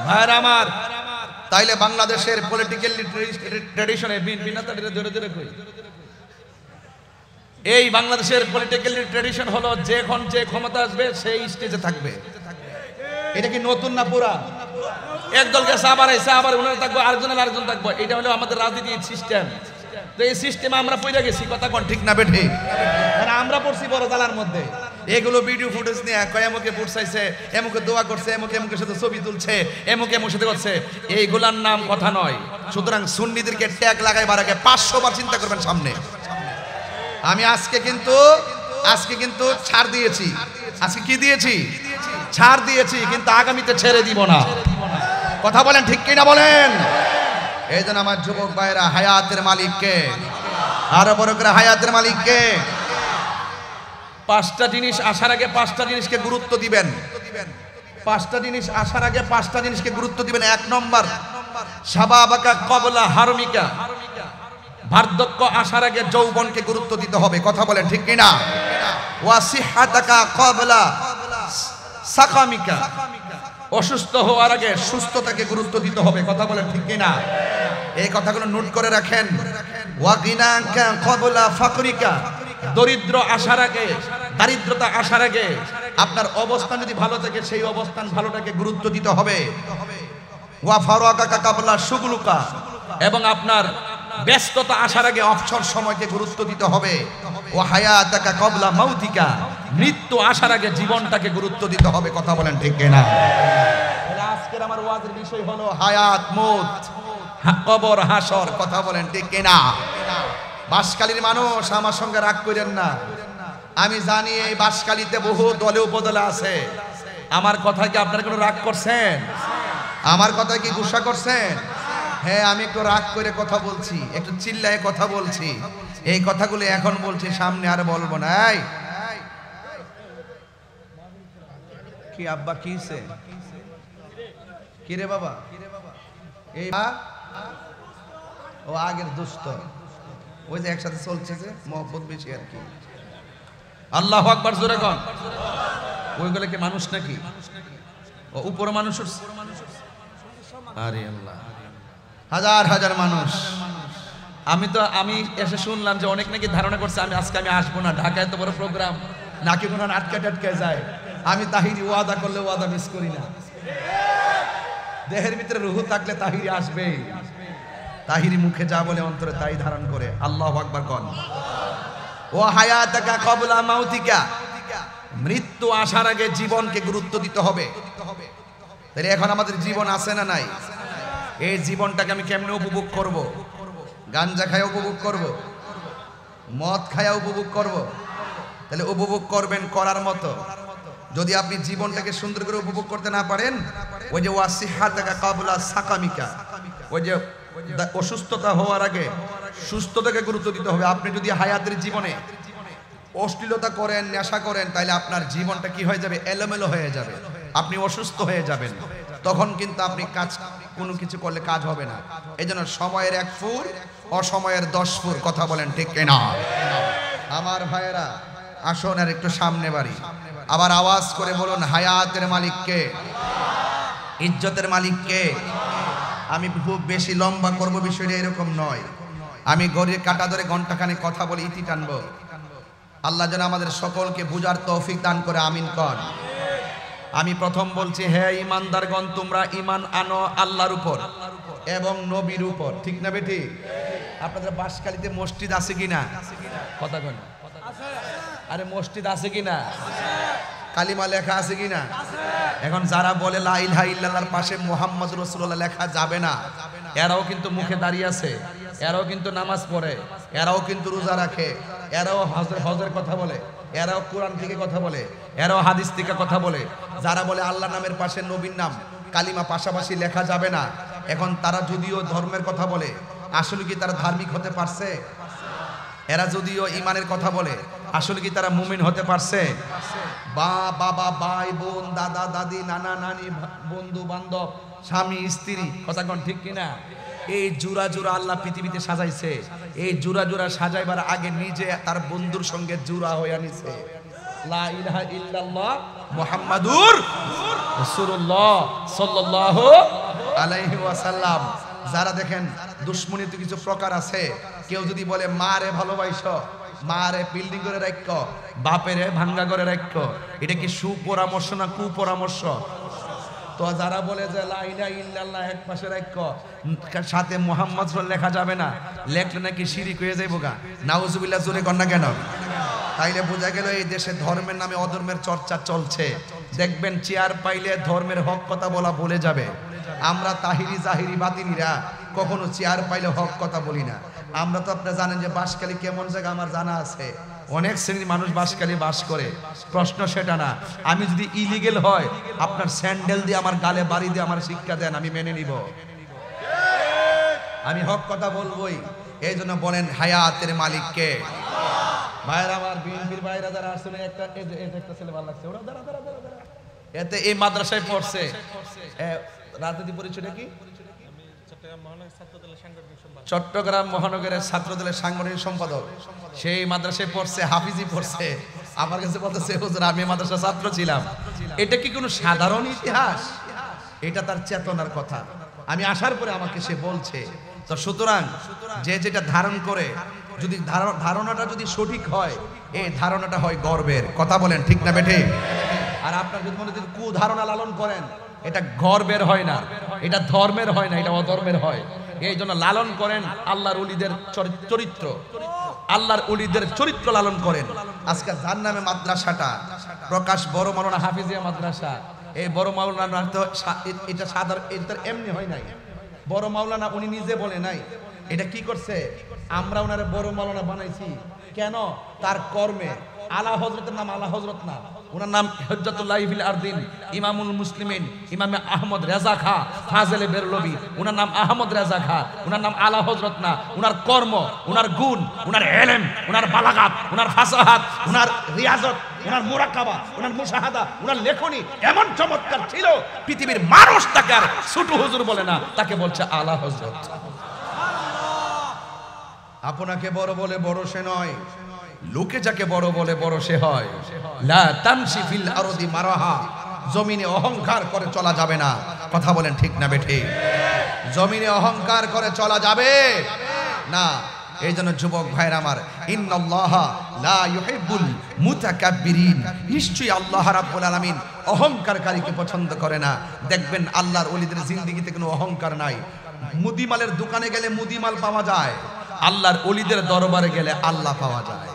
ভাইরা আমার, তাইলে বাংলাদেশের পলিটিক্যাল ট্র্যাডিশনে বিএনপি নেতাদের ধরে ধরে কই, এই বাংলাদেশের পলিটিক্যাল ট্র্যাডিশন হলো যখন যে ক্ষমতা আসবে সেই স্টেজে থাকবে। এটা কি নতুন না পুরান? একদল গেছে আবার এসে আবার উনারা থাকবো, আরেকজন থাকবো। এটা হলো আমাদের রাজনীতির সিস্টেম। তো এই সিস্টেমে আমরা পড়ে গেছি। কথা কোন ঠিক না বেঠে? মানে আমরা পড়ছি বড় জালার মধ্যে। এগুলো ভিডিও ফুটেজ নিয়ে এমুকে ভোট চাইছে, এমুকে দোয়া করছে, এমুকের সাথে ছবি তুলছে, এমুকের সাথে করছে, এইগুলার নাম কথা নয়। সুতরাং সুন্নিদেরকে ট্যাগ লাগাইবার আগে 500 বার চিন্তা করবেন সামনে। আমি আজকে কিন্তু ছাড় দিয়েছি। আজকে কি দিয়েছি? ছাড় দিয়েছি, কিন্তু আগামীতে ছেড়ে দিব না। কথা বলেন ঠিক কিনা বলেন? এই জন্য আমার যুবক ভাইরা, হায়াতের মালিককে, আরো বড় করে হায়াতের মালিককে। 5টা জিনিস আসার আগে 5টা জিনিসকে গুরুত্ব দিবেন। 5টা জিনিস আসার আগে 5টা জিনিসকে গুরুত্ব দিবেন। 1 নম্বর, শাবাবাকা ক্বাবলা হারমিকা, বার্ধক্য আসার আগে যৌবনকে গুরুত্ব দিতে হবে। কথা বলেন ঠিক কিনা? ওয়া সিহাতাকা ক্বাবলা সাকামিকা, অসুস্থ হওয়ার আগে সুস্থতাকে গুরুত্ব দিতে হবে। কথা বলেন ঠিক কিনা? এই কথাগুলো নোট করে রাখেন। ওয়া গিনাকা ক্বাবলা ফাকরিকা, দরিদ্র আসার আগে, দারিদ্রতা আসার আগে আপনার অবস্থান যদি ভালো থাকে, সেই অবস্থান ভালোটাকে গুরুত্ব দিতে হবে। ওয়া ফারাকাকা ক্বাবলা শুগলুকা, এবং আপনার ব্যস্ততা আসার আগে অবসর সময়কে গুরুত্ব দিতে হবে। ওয়া হায়াতাকা ক্বাবলা মাউতিকা, মৃত্যু আসার আগে জীবনটাকে গুরুত্ব দিতে হবে। কথা বলেন ঠিক কিনা? আজকের আমার ওয়াজের বিষয় হলো হায়াত, মউত, কবর, হাসর। কথা বলেন ঠিক কিনা? বাঁশখালীর মানুষ আমার সঙ্গে রাগ করেন না। আমি জানি এই বাঁশখালীতে বহু দলে উপদলে আছে। আমার কথায় কি আপনারা কোনো রাগ করছেন? আমার কথায় কি গুসা করছেন? হ্যাঁ, আমি একটু রাগ করে কথা বলছি, একটু চিল্লায় কথা বলছি। এই কথাগুলো এখন বলছি, সামনে আর বলবো না। কি আব্বা কিছে? কিরে বাবা? এই ও আগের দুষ্ট, ওই যে একসাথে চলছে, যে মহব্বত বেশি আর কি। আল্লাহু আকবার জোরে কোন। ওইগুলো কি মানুষ নাকি? ও উপরে মানুষ। আরে আল্লাহ, হাজার হাজার মানুষ। আমি এসে শুনলাম যে অনেক নাকি ধারণা করছে আমি আজকে আসবো না। ঢাকায় তো বড় প্রোগ্রাম, নাকি কোনো আটকে টাটকে যায়। আমি তাহিরি ওয়াদা করলে ওয়াদা মিস করি না। দেহের ভিতরে রুহু থাকলে তাহিরি আসবেই। তাহিরি মুখে যা বলে অন্তরে তাই ধারণ করে। আল্লাহু আকবার কোন। ও হায়াতাকা ক্বাবলা মাউতিকা, মৃত্যু আসার আগে জীবনকে গুরুত্ব দিতে হবে। তাহলে এখন আমাদের জীবন আছে না নাই? এই জীবনটাকে আমি কেমনে উপভোগ করব? গাঞ্জা খায়া উপভোগ করব? মদ খায়া উপভোগ করব? তাহলে উপভোগ করবেন করার মতো। যদি আপনি জীবনটাকে সুন্দর করে উপভোগ করতে না পারেন, ওই যে ওয়াসিহাতাকা ক্বাবলা সাকামিকা, ওই যে অসুস্থতা হওয়ার আগে সুস্থতাকে গুরুত্ব দিতে হবে। আপনি যদি হায়াতের জীবনে অশ্লীলতা করেন, নেশা করেন, তাহলে আপনার জীবনটা কি হয়ে যাবে? এলোমেলো হয়ে যাবে। আপনি অসুস্থ হয়ে যাবেন। তখন কিন্তু আপনি কোনো কিছু করলে কাজ হবে না। এই জন্য সময়ের 1 ফুর, অসময়ের 10 ফুর। কথা বলেন ঠিক কিনা? আমার ভাইয়েরা, আসুন আর একটু সামনে বাড়ি। আবার আওয়াজ করে বলুন, হায়াতের মালিককে, ইজ্জতের মালিককে। আমি খুব বেশি লম্বা করব, বিষয়টা এরকম নয়। আমি গড়ির কাটা ধরে ঘন্টাখানে কথা বলে ইতি টানবো। আল্লাহ যেন আমাদের সকলকে বুঝার তৌফিক দান করে, আমিন কর। আমি প্রথম বলছি, হে ইমানদারগণ, তোমরা ঈমান আনো আল্লাহর উপর এবং নবীর উপর। ঠিক না বেটি? আপনাদের বাঁশখালীতে মসজিদ আছে কিনা? কথা কন। আরে মসজিদ আছে কিনা? কালিমা লেখা আছে কিনা? এখন যারা বলে লা ইলাহা ইল্লাল্লাহর পাশে মুহাম্মদ রাসূলুল্লাহ লেখা যাবে না, এরাও কিন্তু মুখে দাঁড়িয়ে আছে, এরাও কিন্তু নামাজ পড়ে, এরাও কিন্তু রোজা রাখে, এরাও হজের কথা বলে, এরাও কোরআন থেকে কথা বলে, এরাও হাদিস থেকে কথা বলে। যারা বলে আল্লাহ নামের পাশে নবীর নাম কালিমা পাশাপাশি লেখা যাবে না, এখন তারা যদিও ধর্মের কথা বলে, আসলে কি তারা ধার্মিক হতে পারছে? এরা যদিও ইমানের কথা বলে, আসলে কি তারা মুমিন হতে পারছে? বাবা, ভাই, বোন, দাদা, দাদি, নানা, নানি, বন্ধু বান্ধব, স্বামী, স্ত্রী, কথা কোন ঠিক কিনা? এই জোড়া জোড়া আল্লাহ পৃথিবীতে সাজাইছে। এই জোড়া জোড়া সাজাইবার আগে নিজে তার বন্ধুর সঙ্গে জোড়া হয়ে আনিছে। লা ইলাহা ইল্লাল্লাহ মুহাম্মাদুর রাসূলুল্লাহ সাল্লাল্লাহু আলাইহি ওয়াসাল্লাম। যারা দেখেন দুশ্মনীতে কিছু প্রকার আছে। কেউ যদি বলে মারে ভালোবাসো, মারে বিল্ডিং করে রাখো, বাপেরে ভাঙ্গা করে রাখো, এটা কি সুপরামর্শ না কুপরামর্শ? তো যারা বলে যে লা ইলাহা ইল্লাল্লাহ এক পাশে রাখো, সাথে মুহাম্মদ লেখা যাবে না, লেখলে নাকি শিরিক হয়ে যাইব গা। নাউজুবিল্লাহ, জোরে কর না কেন? তাইলে বোঝা গেল এই দেশে ধর্মের নামে অধর্মের চর্চা চলছে। দেখবেন চেয়ার পাইলে ধর্মের হক কথা বলা ভুলে যাবে। আমরা তাহিরি জাহিরি বাতিনিরা কখনো চেয়ার পাইলে হক কথা বলি না। আমরা তো আপনারা জানেন যে বাঁশখালী কেমন জায়গা, আমার জানা আছে। অনেক শ্রেণীর মানুষ বাসকালে বাস করে, প্রশ্ন সেটা না। আমি যদি ইলিগেল হয় আপনার স্যান্ডেল দিয়ে আমার গালে বাড়ি দিয়ে আমার শিক্ষা দেন, আমি মেনে নিব, আমি হক কথা বলবোই। এই জন্য বলেন হায়াতের মালিককে। ভাইরা আমার, বিএনপির ভাইরা যারা আসলে একটা ছেলে ভালো লাগছে, ওরা দাঁড়া দাঁড়া দাঁড়া দাঁড়া, এতে এই মাদ্রাসায় পড়ছে। রাজনীতি পরিচয়টা কি? চট্টগ্রাম মহানগরের ছাত্রদলের সাংগঠনিক সম্পাদক। সেই মাদ্রাসায় পড়ছে, হাফিজি পড়ছে। আমার কাছে বলতেছে হুজুর আমি মাদ্রাসার ছাত্র ছিলাম। এটা কি কোনো সাধারণ ইতিহাস? এটা তার চেতনার কথা। আমি আসার পরে আমাকে সে বলছে। তো সুতরাং যে যেটা ধারণ করে, যদি ধারণাটা যদি সঠিক হয়, এই ধারণাটা হয় গর্বের। কথা বলেন ঠিক না বেঠে? আর আপনার যদি মনে যদি কুধারণা লালন করেন, এটা গর্বের হয় না, এটা ধর্মের হয় না, এটা অধর্মের হয়। এই জন্য লালন করেন আল্লাহর ওলিদের চরিত্র, আল্লাহর ওলিদের চরিত্র লালন করেন। আজকে যার নামে মাদ্রাসাটা প্রকাশ বড় মাওলানা হাফিজিয়া মাদ্রাসা, এই বড় মাওলানা তো এটা সাধারণ, এটা এমনি হয় নাই। বড় মাওলানা উনি নিজে বলে নাই, এটা কি করছে, আমরা ওনারে বড় মাওলানা বানাইছি। কেন? তার কর্মে। আলা হযরতের নাম আলা হযরত না, ওনার নাম হুজ্জাতুল্লাহি ফিল আরদিন, ইমামুল মুসলিমিন, ইমামে আহমদ রেজা খা ফাজেলে বেরলভী। ওনার নাম আহমদ রেজা খা, ওনার নাম আলা হযরত না। ওনার কর্ম, ওনার গুণ, ওনার ইলম, ওনার বালাগাত, ওনার ফাসাহাত, ওনার রিয়াজত, ওনার মুরাকাবা, ওনার মুশাহাদা, ওনার লেখনী এমন চমৎকার ছিল, পৃথিবীর মানুষ তাকে আর ছোট হুজুর বলে না, তাকে বলছে আলা হযরত। আপনাকে বড় বলে বড় সে নয়, লোকে যাকে বড় বলে বড় সে হয়। লা তামশি ফিল আরদি মারাহা, জমিনে অহংকার করে চলা যাবে না। কথা বলেন ঠিক না বেঠে? জমিনে অহংকার করে চলা যাবে না। এই জন্য যুবক ভাইরা আমার, ইন্নাল্লাহা লা ইউহিব্বুল মুতাকাব্বিরিন, নিশ্চয়ই আল্লাহ রাব্বুল আলামিন অহংকারকারীকে পছন্দ করে না। দেখবেন আল্লাহর ওলিদের জিন্দেগিতে কোনো অহংকার নাই। মুদিমালের দোকানে গেলে মুদিমাল পাওয়া যায়, আল্লাহর ওলিদের দরবারে গেলে আল্লাহ পাওয়া যায়।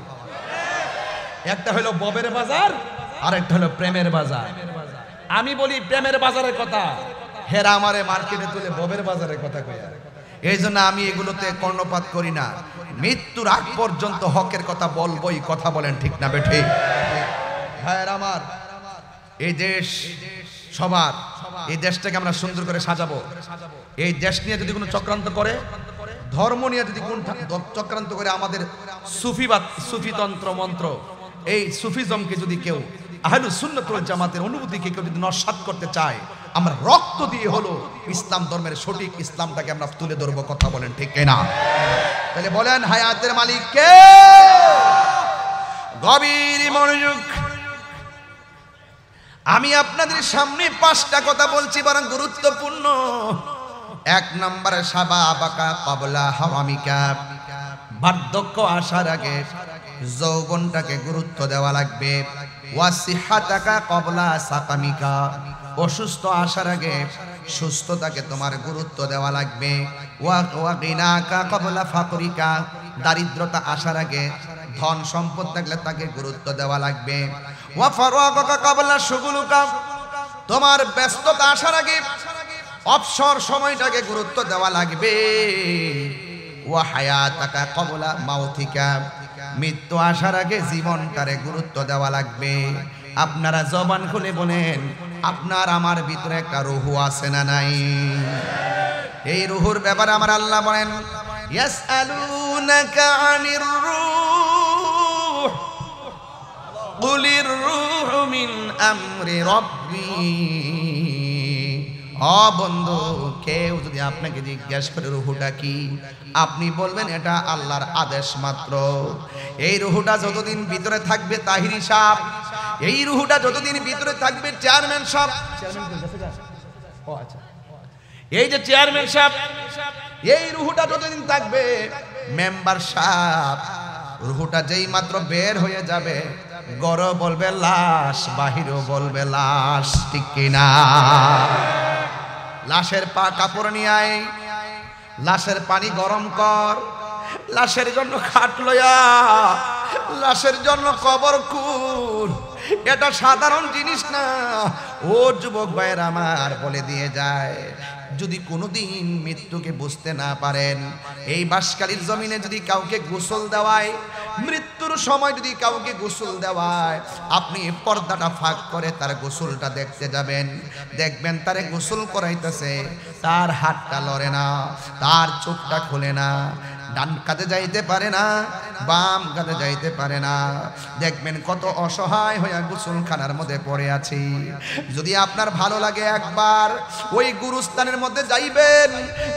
একটা হলো ববের বাজার, আর একটা হলো প্রেমের বাজার। আমি বলি প্রেমের বাজারের কথা, হেরা আমারে মার্কেটে তুলে ববের বাজারের কথা কইয়া। এই জন্য আমি এগুলোতে কর্ণপাত করি না। মৃত্যুর আগ পর্যন্ত হকের কথা বলবোই। কথা বলেন ঠিক না বেঠে? ভাইয়ের আমার, এই দেশ সবার, এই দেশটাকে আমরা সুন্দর করে সাজাবো। এই দেশ নিয়ে যদি কোনো চক্রান্ত করে, ধর্ম নিয়ে যদি কোন চক্রান্ত করে, আমাদের সুফিবাদ, সুফিতন্ত্র মন্ত্র, এই সুফিজমকে যদি কেউ, আহলুস সুন্নাত ওয়াল জামাতের অনুভূতিকে কেউ যদি নস্যাৎ করতে চায়, আমরা রক্ত দিয়ে হলো ইসলাম ধর্মের সঠিক ইসলামটাকে আমরা তুলে ধরবো। কথা বলেন ঠিক না? তাহলে বলেন হায়াতের মালিক কে? গভীর মনোযোগ। আমি আপনাদের সামনে 5টা কথা বলছি, বড় গুরুত্বপূর্ণ। 1 নম্বরে শাবাবাকা ক্বাবলা হারামিকা, বার্ধক্য আসার আগে যৌবনটাকে গুরুত্ব দেওয়া লাগবে। ওয়াসিহাতাকা ক্বাবলা সাকামিকা, অসুস্থ আসার আগে সুস্থতাকে তোমার গুরুত্ব দেওয়া লাগবে। ওয়া গিনাকা ক্বাবলা ফাকরিকা, দারিদ্রতা আসার আগে ধন সম্পদ থাকলে তাকে গুরুত্ব দেওয়া লাগবে। ওয়া ফারাগাকা ক্বাবলা শুগুলুকা, তোমার ব্যস্ততা আসার আগে অবসর সময়টাকে গুরুত্ব দেওয়া লাগবে। ওয়া হায়াতাকা ক্বাবলা মাউতিকা, মৃত্যু আসার আগে জীবনটারে গুরুত্ব দেওয়া লাগবে। আপনারা জবান খুলে বলেন, আপনার আমার ভিতরে একটা রূহ আছে না নাই? এই রূহের ব্যাপারে আমার আল্লাহ বলেন, ইয়াসআলুনাকা আনির রূহ কুলির রূহু মিন আমরি রাব্বি। ও বন্ধু, কেউ যদি আপনাকে জিজ্ঞাসা করে রূহটা কি, আপনি বলবেন এটা আল্লাহর আদেশ মাত্র। এই রূহটা যতদিন ভিতরে থাকবে তাহিরি সাহেব, এই রূহটা যতদিন ভিতরে থাকবে চেয়ারম্যান সাহেব, এই যে চেয়ারম্যান সাহেব, এই রূহটা যতদিন থাকবে মেম্বার সাহেব। রূহটা যেই মাত্র বের হয়ে যাবে, গরো বলবে লাশ, বাহিরও বলবে লাশ। ঠিক কিনা? লাশের পা কাপড় নিয়ে আয়, লাশের পানি গরম কর, লাশের জন্য খাট লয়া, লাশের জন্য কবর খুঁড়। এটা সাধারণ জিনিস না। ও যুবক ভাইয়ের আমার, বলে দিয়ে যায়, যদি কোনোদিন মৃত্যুকে বুঝতে না পারেন, এই বাঁশখালীর জমিনে যদি কাউকে গোসল দেওয়ায়, মৃত্যুর সময় যদি কাউকে গোসল দেওয়ায় আপনি পর্দাটা ফাঁক করে তার গোসলটা দেখতে যাবেন, দেখবেন তারে গোসল করাইতেছে, তার হাতটা লড়ে না, তার চোখটা খুলে না, ডান কাঁধে যাইতে পারে না, বাম কাঁধে যাইতে পারে না, দেখবেন কত অসহায় হইয়া গোসলখানার মধ্যে পড়ে আছি। যদি আপনার ভালো লাগে একবার ওই গুরুস্থানের মধ্যে যাইবেন,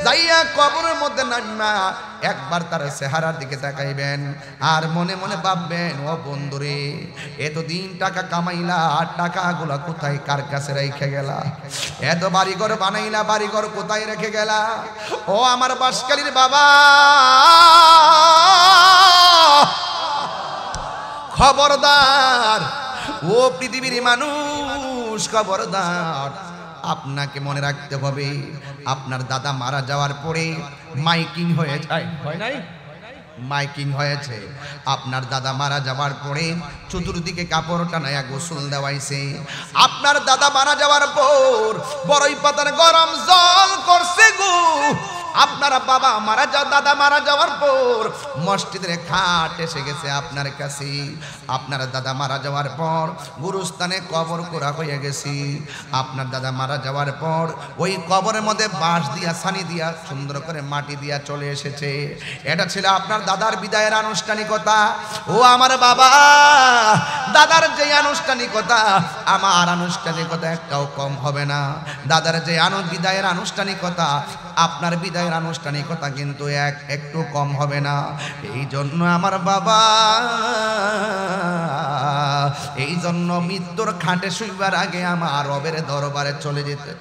যাইয়া কবরের মধ্যে নামা একবার তার চেহারার দিকে তাকাইবেন আর মনে মনে ভাববেন, ও বন্ধুরে এতদিন টাকা কামাইলা, টাকাগুলা কোথায় কার কাছে রেখে গেলা? এত বাড়িঘর বানাইলা, বাড়িঘর কোথায় রেখে গেলা? ও আমার বাঁশখালীর বাবা, খবরদার ও পৃথিবীর মানুষ, খবরদার, আপনাকে মনে রাখতে হবে আপনার দাদা মারা যাওয়ার পরে মাইকিং হয়ে যায়, হয় নাই? মাইকিং হয়েছে। আপনার দাদা মারা যাওয়ার পরে চতুর্দিকে কাপড় টানায়া গোসল দেওয়াইছে। আপনার দাদা মারা যাওয়ার পর বড়ই পাতার গরম জল করছে গো। আপনার বাবা মারা দাদা মারা যাওয়ার পর মসজিদের খাট এসে গেছে আপনার কাছে। আপনার দাদা মারা যাওয়ার পর গুরুস্থানে কবর করা হয়ে গেছে। আপনার দাদা মারা যাওয়ার পর ওই কবরের মধ্যে বাঁশ দিয়া, ছানি দিয়া, সুন্দর করে মাটি দিয়া চলে এসেছে। এটা ছিল আপনার দাদার বিদায়ের আনুষ্ঠানিকতা। ও আমার বাবা, দাদার যে আনুষ্ঠানিকতা, আমার আনুষ্ঠানিকতা একটাও কম হবে না। দাদার যে বিদায়ের আনুষ্ঠানিকতা, আপনার বিদায়ের আনুষ্ঠানিকতা কিন্তু একটু কম হবে না। এই জন্য আমার বাবা, এই জন্য মৃত্যুর খাটে শুইবার আগে আমার রবের দরবারে চলে যেতে,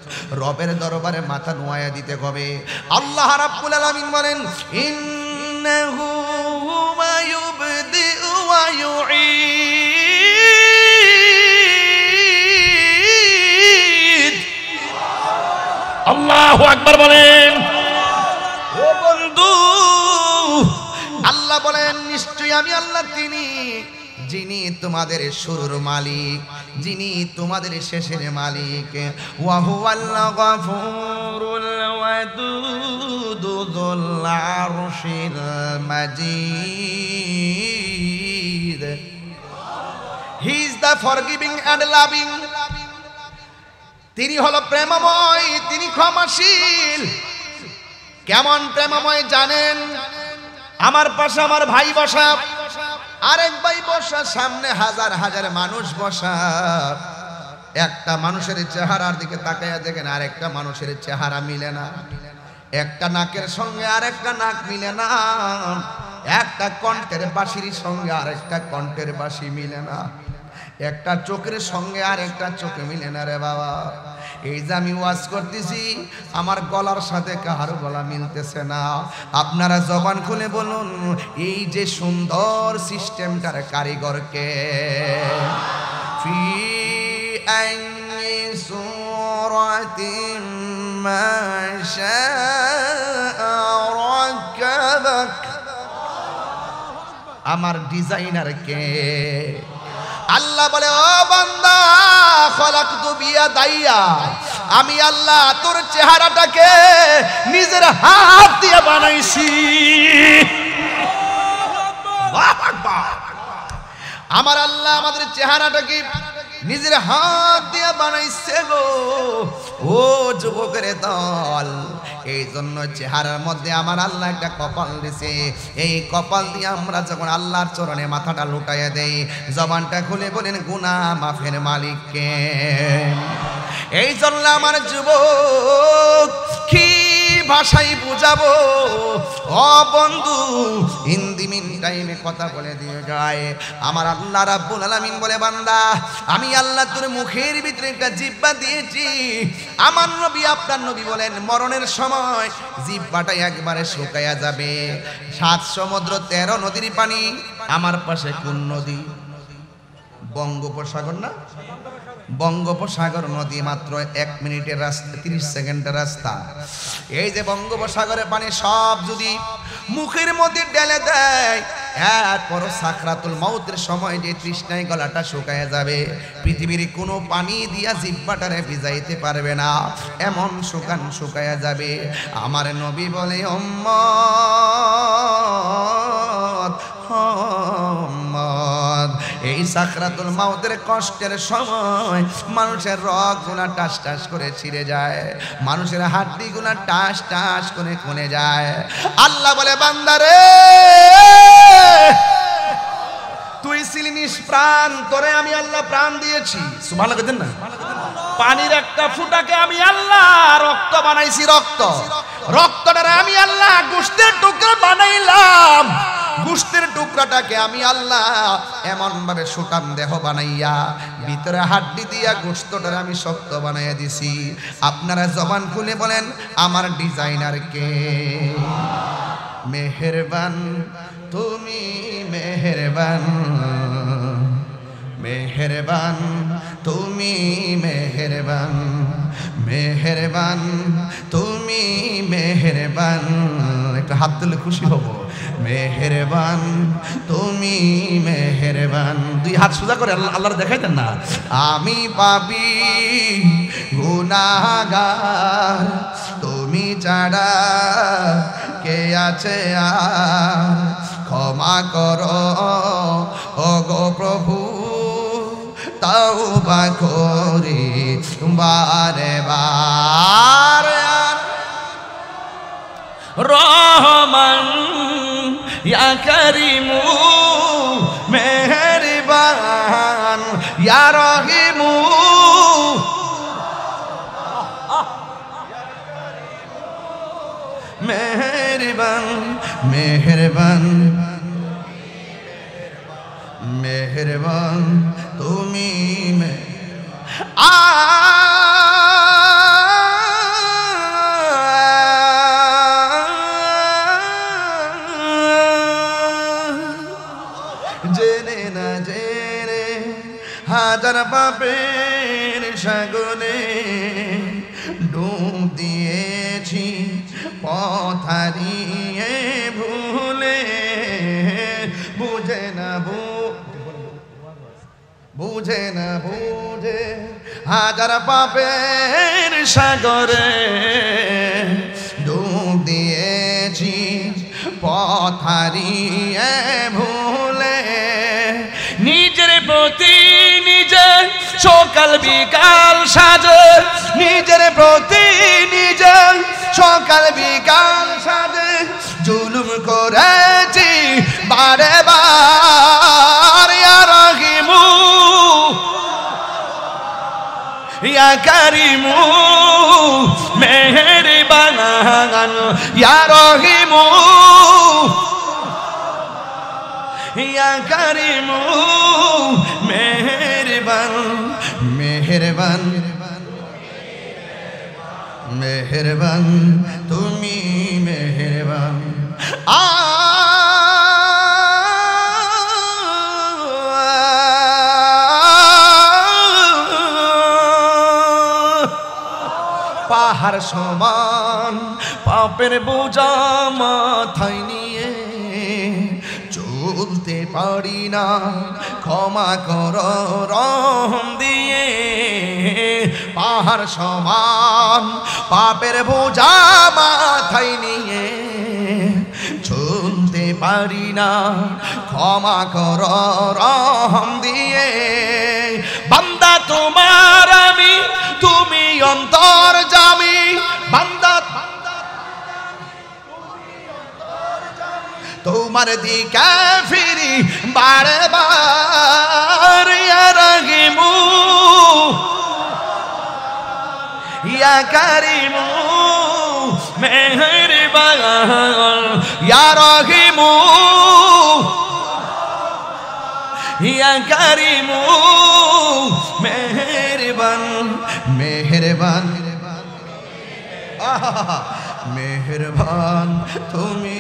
রবের দরবারে মাথা নোয়াইয়া দিতে হবে। আল্লাহ রাব্বুল আলামিন বলেন, ইন্নাহু হুয়া ইউবদিউ ওয়া ইউঈদ। আল্লাহু আকবার বলেন। ও বন্ধু, আল্লাহ বলেন, নিশ্চয়ই আমি আল্লাহ তিনি যিনি তোমাদের শুরুর মালিক, যিনি তোমাদের শেষের মালিক। ওয়া হুয়াল গফুরুল ওয়াদুদু যুল আরশিল মাজিদ। He is the forgiving and loving. তিনি হলো প্রেমময়, তিনি ক্ষমাশীল। কেমন প্রেমময় জানেন? আমার পাশে আমার ভাই বসা, আরেক ভাই বসা, সামনে হাজার হাজার মানুষ বসা। একটা মানুষের চেহারার দিকে তাকাইয়া দেখেন আরেকটা মানুষের চেহারা মিলে না। একটা নাকের সঙ্গে আরেকটা নাক মিলে না। একটা কণ্ঠের বাঁশির সঙ্গে আরেকটা কণ্ঠের বাঁশি মিলে না। একটা চোখের সঙ্গে আরেকটা চোখে মিলে না রে বাবা। এই যে আমি ওয়াজ করতেছি, আমার গলার সাথে কাহার গলা মিলতেছে না। আপনারা জবান খুলে বলুন, এই যে সুন্দর সিস্টেমটার কারিগরকে। ফি আইয়ি সূরাতিন মা শাআ রাকাবাক। আমার ডিজাইনার কে? আল্লাহ বলে, ও বান্দা, খলাকতু বিয়াদাইয়া, আমি আল্লাহ তোর চেহারাটাকে নিজের হাত দিয়ে বানাইছি। আমার আল্লাহ আমাদের চেহারাটাকে নিজের হাত দিয়ে বানাইছে গো। ও যুবকের দল, এই জন্য চেহারার মধ্যে আমার আল্লাহ একটা কপাল দিছে। এই কপাল দিয়ে আমরা যখন আল্লাহর চরণে মাথাটা লুটাইয়া দেই, জবানটা খুলে বলেন, গুনাহ মাফের মালিককে। এই জন্য আমার যুবক, কি ভাষাই বুঝাবো? ও বন্ধু, হিন্দি মিন টাইমে কথা বলে দিয়ে যায়। আমার আল্লাহ রাব্বুল আলামিন বলে, বান্দা, আমি আল্লাহ তোর মুখের ভিতরে একটা জিহ্বা দিয়েছি। আমার নবী, আপনার নবী বলেন, মরণের সময় জিহ্বাটা একবারে শুকায়া যাবে। 7 সমুদ্র 13 নদীর পানি। আমার পাশে কোন নদী? বঙ্গোপসাগর না? বঙ্গোপসাগর নদী মাত্র 1 মিনিটের রাস্তা, 30 সেকেন্ডের রাস্তা। এই যে বঙ্গোপসাগরের পানি সব যদি মুখের মধ্যে ঢেলে দেয়, এরপর সাকরাতুল মাউতের সময় যে তৃষ্ণায় গলাটা শুকায় যাবে, পৃথিবীর কোনো পানি দিয়া জিহ্বাটারে ভিজাইতে পারবে না, এমন শুকায়া যাবে। আমার নবী বলে, উম্মত সাকরাতুল মাউতের কষ্টের সময় মানুষের রগগুলো টাস টাস করে ছিঁড়ে যায়, মানুষের হাড্ডিগুলো টাস টাস করে কমে যায়। আল্লাহ বলে বান্দারে তুই ছিলি নিষ্প্রাণ, তোরে আমি আল্লাহ প্রাণ দিয়েছি। সুবহানাল্লাহ বলেন না? পানির একটা ফুটাকে আমি আল্লাহ রক্ত বানাইছি, রক্তটারে আমি আল্লাহ গোশতের টুকরা বানাইলাম, গোশতের টুকরাটাকে আমি আল্লাহ এমন ভাবে সুটাম দেহ বানাইয়া ভিতরে হাড্ডি দিয়া গোশতটারে আমি শক্ত বানাইয়া দিছি। আপনারা জবান খুলে বলেন আমার ডিজাইনার কে? মেহেরবান তুমি মেহেরবান, মেহেরবান তুমি মেহেরবান, মেহেরবান তুমি মেহেরবান। একটু হাত তুলে খুশি হব। মেহেরবান তুমি মেহেরবান। দুই হাত সোজা করে আল্লাহর দেখাইতেন না? আমি পাপী গুনাহগার, তুমি ছাড়া কে আছে আর, ক্ষমা করো ওগো প্রভু, তাওবা করি বারে বার। রহমান ইয়া করিমু মেহেরবান ইয়া রহিমু, মেহেরবান মেহেরবান মেহেরবান তুমি জেনে না জেনে হাজার পাপের সাগরে ডুব দিয়েছি, পথ হারিয়ে ভুলে, বুঝে না বুঝে না বুঝে হাজার পাপের সাগরে ডুব দিয়েছি, পথ হারিয়ে ভুলে, নিজের প্রতি নিজে সকাল বিকাল সাজে, নিজের প্রতি নিজে সকাল বিকাল সাজে, জুলুম করেছি বারে বার। ইয়া রহিমু ইয়া করিমু মেহেরবান ইয়া রহিমু ইয়া করিমু মেহেরবান, মেহেরবান মেহেরবান তুমি মেহেরবান। পাহাড় সমান পাপের বোঝা মাথায় নিয়ে চলতে পারি না, ক্ষমা করো রহম দিয়ে। পাহাড় সমান পাপের বোঝা মাথায় নিয়ে চলতে পারি না, ক্ষমা করো রহম দিয়ে। বান্দা তোমার আমি, তুমি অন্তর্যামী, বান্দা তোমার দিকে ফিরি বারে বার। ইয়া রহিমু ইয়া করিমু মেহেরবান ইয়া রহিমু ইয়া করিমু মেহেরবান, মেহেরবান মেহেরবান তুমি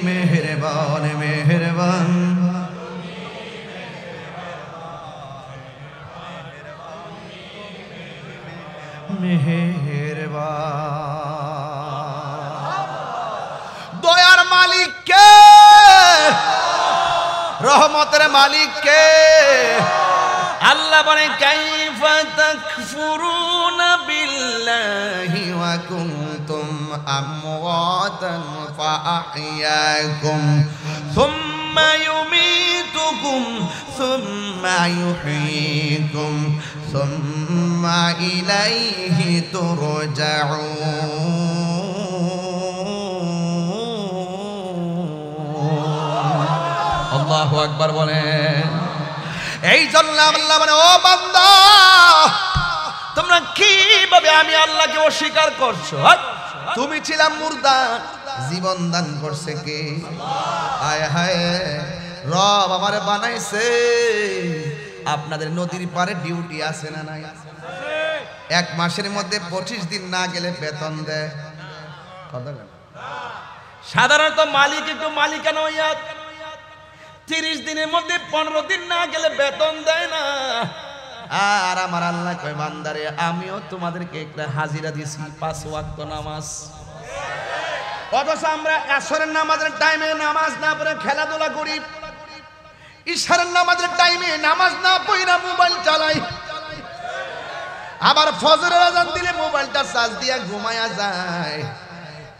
মেহেরবান, মেহেরবান মেহেরবান। দয়ার মালিক কে? রহমতের মালিক কে? আল্লাহ বলে কাইফা তাকফুরুনা বিল্লাহি ওয়া কুনতুম আমওয়াতান ফাআহইয়াকুম সুম্মা ইউমীতুকুম সুম্মা ইউহয়িকুম সুম্মা ইলাইহি তুরজাউন। আল্লাহু আকবার বলেন। এই জন্য আল্লাহ বলে, ও বান্দা তোমরা কিভাবে আমি আল্লাহকে অস্বীকার করছো? তুমি ছিলাম মুর্দা, জীবন দান করছে কে? আয় হায়, রব আমারে বানাইছে। আপনাদের নদীর পারে ডিউটি আছে না নাই? এক মাসের মধ্যে 25 দিন না গেলে বেতন দেয়। সাধারণত মালিক একটু মালিকানা হইয়া 30 দিনের মধ্যে 15 দিন না গেলে বেতন দেয় না। আর আমার আল্লাহ কয়, বান্দারে আমিও তোমাদেরকে একটা হাজিরা দিছি, 5 ওয়াক্ত নামাজ। অথচ আমরা আসরের নামাজের টাইমে নামাজ না পড়ে খেলাধুলা করি, ইশারের নামাজের টাইমে নামাজ না পড়া মোবাইল চালাই, আবার ফজরের আজান দিলে মোবাইলটা চার্জ দিয়া ঘুমায়া যায়।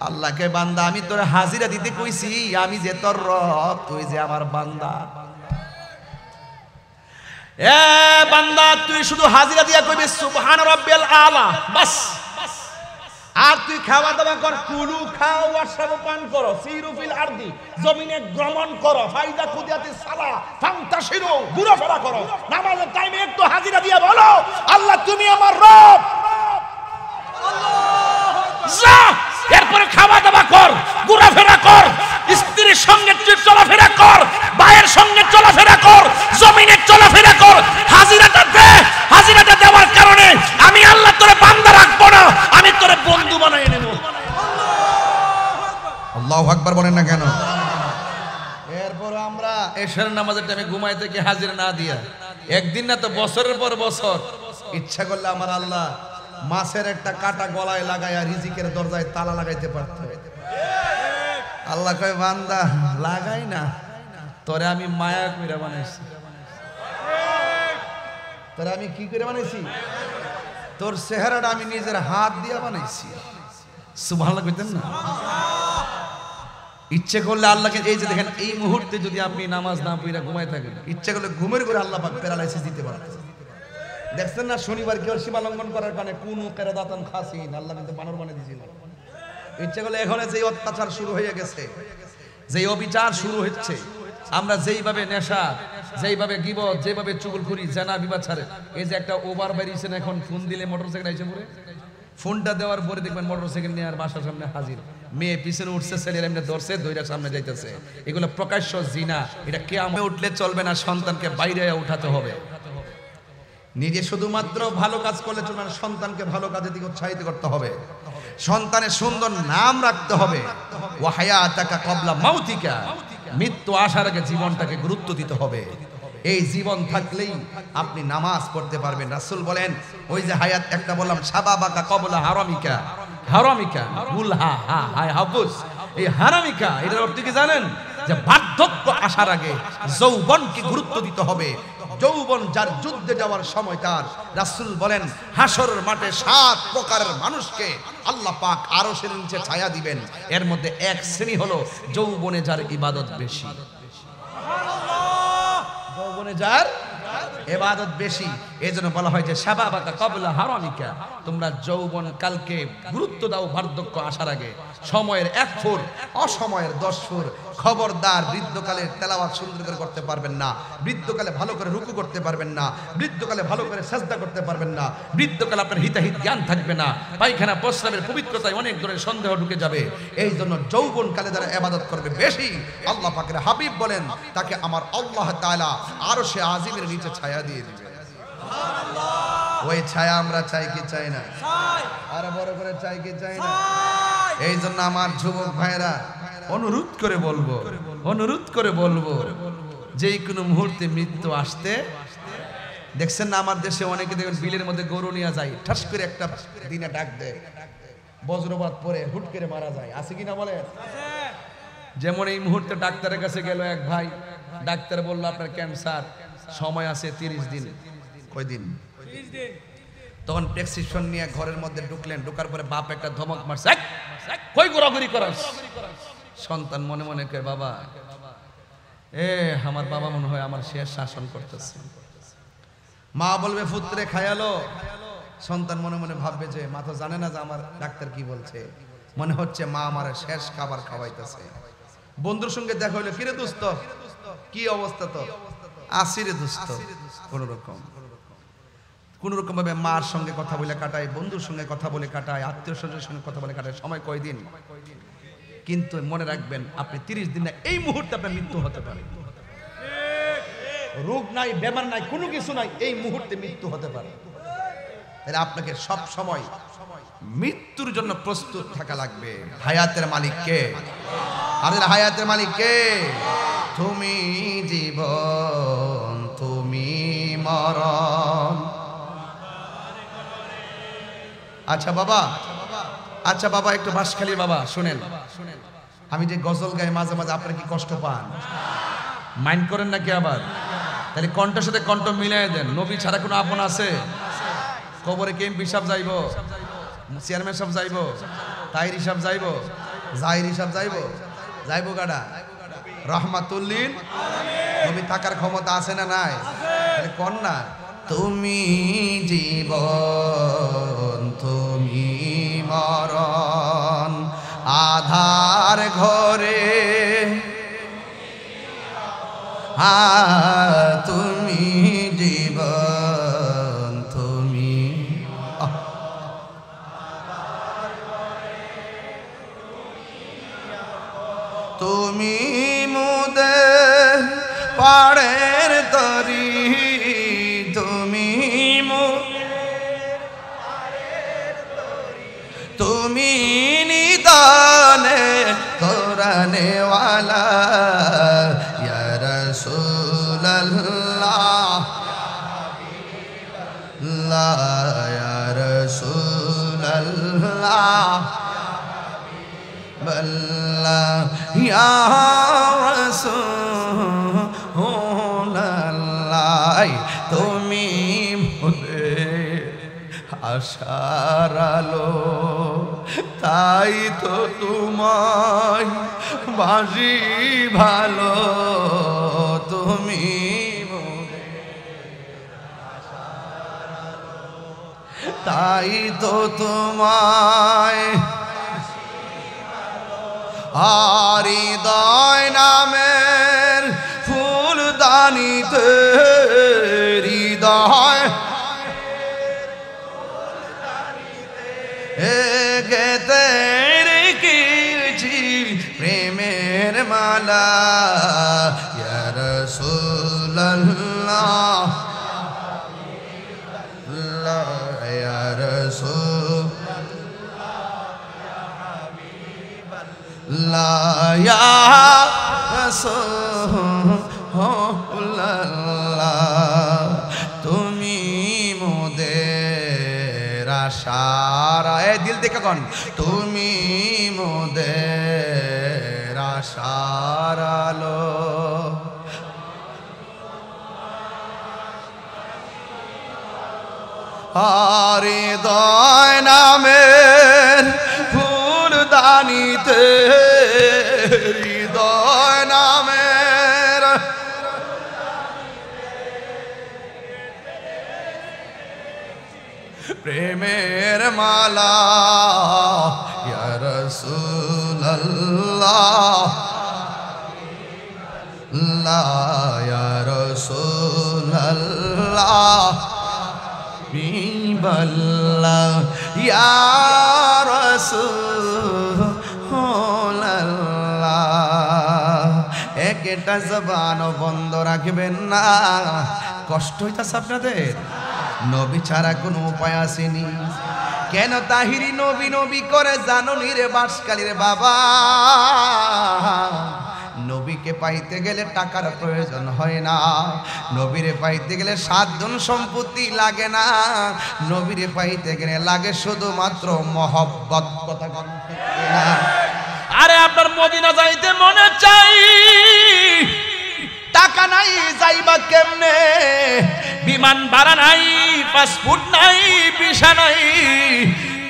আল্লাহকে, বান্দা আমি তোর হাজিরা দিতে কইছি, আমি যে তোর রব, তুই যে আমার বান্দা। এ বান্দা, তুই শুধু হাজিরা দিয়া কইবি সুবহান রাব্বিয়াল আলা, বাস। আর তুই খাওয়া দাওয়া কর, কুলু খাও, ওয়াশরাবু পান করো, সিরু ফিল আরদি, জমিনে ভ্রমণ করো, ফাইদা কুদিয়াতি সালা ফান্তাশিরু, ঘোরাফেরা করো। নামাজের টাইমে একটু হাজিরা দিয়া বলো, আল্লাহ তুমি আমার রব। আল্লাহ, এরপরে খাওয়া দাওয়া কর, ঘোরাফেরা কর, স্ত্রীর সঙ্গে চলাফেরা কর, ভাইয়ের সঙ্গে চলাফেরা কর, জমিনে চলাফেরা কর। হাজিরাটা দে। হাজিরাটা দেওয়ার কারণে আমি আল্লাহ তোরে বান্দা রাখবো না, আমি তোরে বন্ধু বানাই নেব। আল্লাহু আকবার বলেন না কেন? এরপর আমরা এশার নামাজের টাইমে ঘুমাই থেকে হাজিরা না দিয়া, একদিন না তো বছরের পর বছর ইচ্ছা করলে আমার আল্লাহ মাছের একটা কাটা গলায় লাগাইয়া রিজিকের দরজায় তালা লাগাইতে পারত। আল্লাহ কয়, বান্দা লাগাই না, তোরে আমি মায়া কইরা বানাইছি। তোরে আমি কি করে বানাইছি? তোর চেহারাটা আমি নিজের হাত দিয়া বানাইছি। সুবহানাল্লাহ কইতেন না? ইচ্ছে করলে আল্লাহকে, এই যে দেখেন, এই মুহূর্তে যদি আপনি নামাজ না পড়া ঘুমায় থাকেন, ইচ্ছে করলে ঘুমের করে আল্লাহ পাক প্যারালাইসিস দিতে পারেন। দেখছেন না, শনিবার কেউ সীমা লঙ্ঘন করার কারণে কোন কেরাদাতান খাসিন আল্লাহ কিন্তু বানর বানিয়ে দিয়েছিল। ইচ্ছে করলে এখন যে অত্যাচার শুরু হয়ে গেছে, যে অবিচার শুরু হচ্ছে, আমরা যেইভাবে নেশা, যেইভাবে গিবত, যেভাবে চুগলখুরি, জানা বিবাচারে, এই যে একটা ওভার বেরিয়েছে না, এখন ফোন দিলে মোটরসাইকেল আইসে পড়ে, ফোনটা দেওয়ার পরে দেখবেন মোটরসাইকেল নিয়ে আর বাসার সামনে হাজির, মেয়ে পিছনে উঠছে, ছেলের এমনি ধরছে, দইরা সামনে যাইতেছে। এগুলো প্রকাশ্য জিনা। এটা কিয়ামতে উঠলে চলবে না, সন্তানকে বাইরে উঠাতে হবে। নিজে শুধুমাত্র ভালো কাজ করলে চলবে না, সন্তানকে ভালো কাজের দিকে উৎসাহিত করতে হবে, সন্তানের সুন্দর নাম রাখতে হবে। ওয়া হায়াতাকা ক্বাবলা মাউতিকা, মৃত্যু আসার আগে জীবনটাকে গুরুত্ব দিতে হবে। এই জীবন থাকলেই আপনি নামাজ পড়তে পারবেন। রাসূল বলেন, ওই যে হায়াত একটা বললাম, শাবাবাকা ক্বাবলা হারামিকা, হারামিকা গুলহা হা হায় হাবুস, এই হারামিকা এটার অর্থ কি জানেন? যে বার্ধক্য আসার আগে যৌবনকে গুরুত্ব দিতে হবে। যৌবন যার যুদ্ধে যাওয়ার সময় তার, রাসূল বলেন হাসরের মাঠে 7 প্রকারের মানুষকে আল্লাহ পাক আরশের নিচে ছায়া দিবেন। এর মধ্যে এক শ্রেণী হলো যৌবনে যার ইবাদত বেশি। যৌবনে যার ইবাদত বেশি, এজন্য বলা হয় যে শাবাবাকা ক্বাবলা হারামিকা, তোমরা যৌবন কালকে গুরুত্ব দাও বার্ধক্য আসার আগে। সময়ের 1 ফুট, অসময়ের 10 ফুট। খবরদার, বৃদ্ধকালে তেলাওয়াত সুন্দর করে করতে পারবেন না, বৃদ্ধকালে ভালো করে রুকু করতে পারবেন না, বৃদ্ধকালে ভালো করে সাজদা করতে পারবেন না, বৃদ্ধকালে আপনার হিতাহিত জ্ঞান থাকবে না, পায়খানা প্রস্রাবের পবিত্রতায় অনেক ধরনের সন্দেহ ঢুকে যাবে। এই জন্য যৌবনকালে যারা ইবাদত করবে বেশি, আল্লাহ পাকের হাবিব বলেন তাকে আমার আল্লাহ তাআলা আরশে আজিমের নিচে ছায়া দিয়ে দিবেন। ওই ছায়া আমরা চাই কি চাই না? আরো বড় করে চাই কি চাই না? এই জন্য আমার যুবক ভাইরা অনুরোধ করে বলবো, যে কোনো মুহূর্তে মৃত্যু আসতে, দেখছেন না আমার দেশে অনেকে দেখবেন বিলের মধ্যে গরু নিয়ে যায়, ঠাস করে একটা দিনে ডাক দেয়, বজ্রপাত পরে হুট করে মারা যায়। আছে কিনা বলেন? যেমন এই মুহূর্তে ডাক্তারের কাছে গেল এক ভাই, ডাক্তার বলল আপনার ক্যান্সার, সময় আছে 30 দিন। কয়দিন? 30 দিন। তখন প্রেসক্রিপশন নিয়ে ঘরের মধ্যে ঢুকলেন, ঢোকার পরে বাপ একটা ধমক মারছে, কই ঘোরাঘুরি করাস? সন্তান মনে মনে কয়, বাবা আমার বাবা মনে হয় আমার শেষ শাসন করতেছে। মা বলবে পুত্রে খায়ালো, সন্তান মনে মনে ভাববে যে মা তো জানে না যে আমার ডাক্তার কি বলছে, মনে হচ্ছে মা আমার শেষ খাবার খাওয়াইতেছে। বন্ধুর সঙ্গে দেখা হইলো, কিরে দোস্ত কি অবস্থা, তো আসিরে দোস্ত, কোন রকম ভাবে মার সঙ্গে কথা বলে কাটায়, বন্ধুর সঙ্গে কথা বলে কাটায়, আত্মীয় স্বজনের সঙ্গে কথা বলে কাটায়, সময় কয়দিন। কিন্তু মনে রাখবেন আপনি 30 দিন না, এই মুহূর্তে আপনার মৃত্যু হতে পারে। রোগ নাই, বেমার নাই, কোনো কিছু নাই, এই মুহূর্তে মৃত্যু হতে পারে। তাহলে আপনাকে সব সময় মৃত্যুর জন্য প্রস্তুত থাকা লাগবে। হায়াতের মালিক কে? আমাদের হায়াতের মালিক কে? তুমি জীবন, তুমি মরণ। আচ্ছা বাবা একটু বাঁশখালী বাবা শুনেন, আমি যে গজল গাই মাঝে মাঝে আপনারা কি কষ্ট পান? মাইন্ড করেন নাকি আবার? তাহলে কণ্ঠের সাথে কণ্ঠ মিলাই দেন। নবী ছাড়া কোনো আপন আছে? কবরে কে এমপি সাহেব যাইব, চেয়ারম্যান সাহেব যাইব, তাহির সাহেব যাইব, জাহির সাহেব যাইব গাডা রহমাতুল্লিল নবী থাকার ক্ষমতা আছে না নাই? তাহলে কোন না, তুমি জীবন, তুমি মরণ, আধার ঘরে তুমি জীবন, তুমি তুমি মোদের পাড়ের তরি, তুমি তুমি নিদানে কোরআনে ওয়ালা ইয়া রাসূলুল্লাহ, ইয়া রাসূলুল্লাহ, ইয়া রাসূলুল্লাহ, তুমি মোদের আশার আলো, তাই তো তোমায় বাজি ভালো, তুমি তাই তো তোমায় হৃদয় নামের ফুলদানিতে, হৃদয় গেতে রেখেছি প্রেমের মালা, ইয়া রাসূলুল্লাহ, ইয়া রাসূলুল্লাহ, ইয়া রাসূলুল্লাহ, তুমি মোদের আশার, দিল থেকে কন, তুমি মোদের আশার আলো, হৃদয় নামের ফুলদানিতে, হৃদয় নামের প্রেমের মালা, ইয়া রাসূলুল্লাহ, ইয়া রাসূলুল্লাহ, বিবাল্লাহ, ইয়া রাসূলুল্লাহ। একটা জবান বন্ধ রাখবেন না। কষ্ট হইতাছে আপনাদের? নবী ছাড়া কোনো উপায় আসেনি। কেন তাহিরি নবী নবী করে জানো নি রে বাঁশখালীর বাবা? নবীকে পাইতে গেলে টাকার প্রয়োজন হয় না, নবীরে পাইতে গেলে সাধন সম্পত্তি লাগে না, নবীরে পাইতে গেলে লাগে শুধুমাত্র মহব্বত। কথা বলতে না? আরে আপনার মদিনা যাইতে মনে চাই, টাকা নাই, যাইবা কেমনে? বিমান ভাড়া নাই, পাসপোর্ট নাই, ভিসা নাই,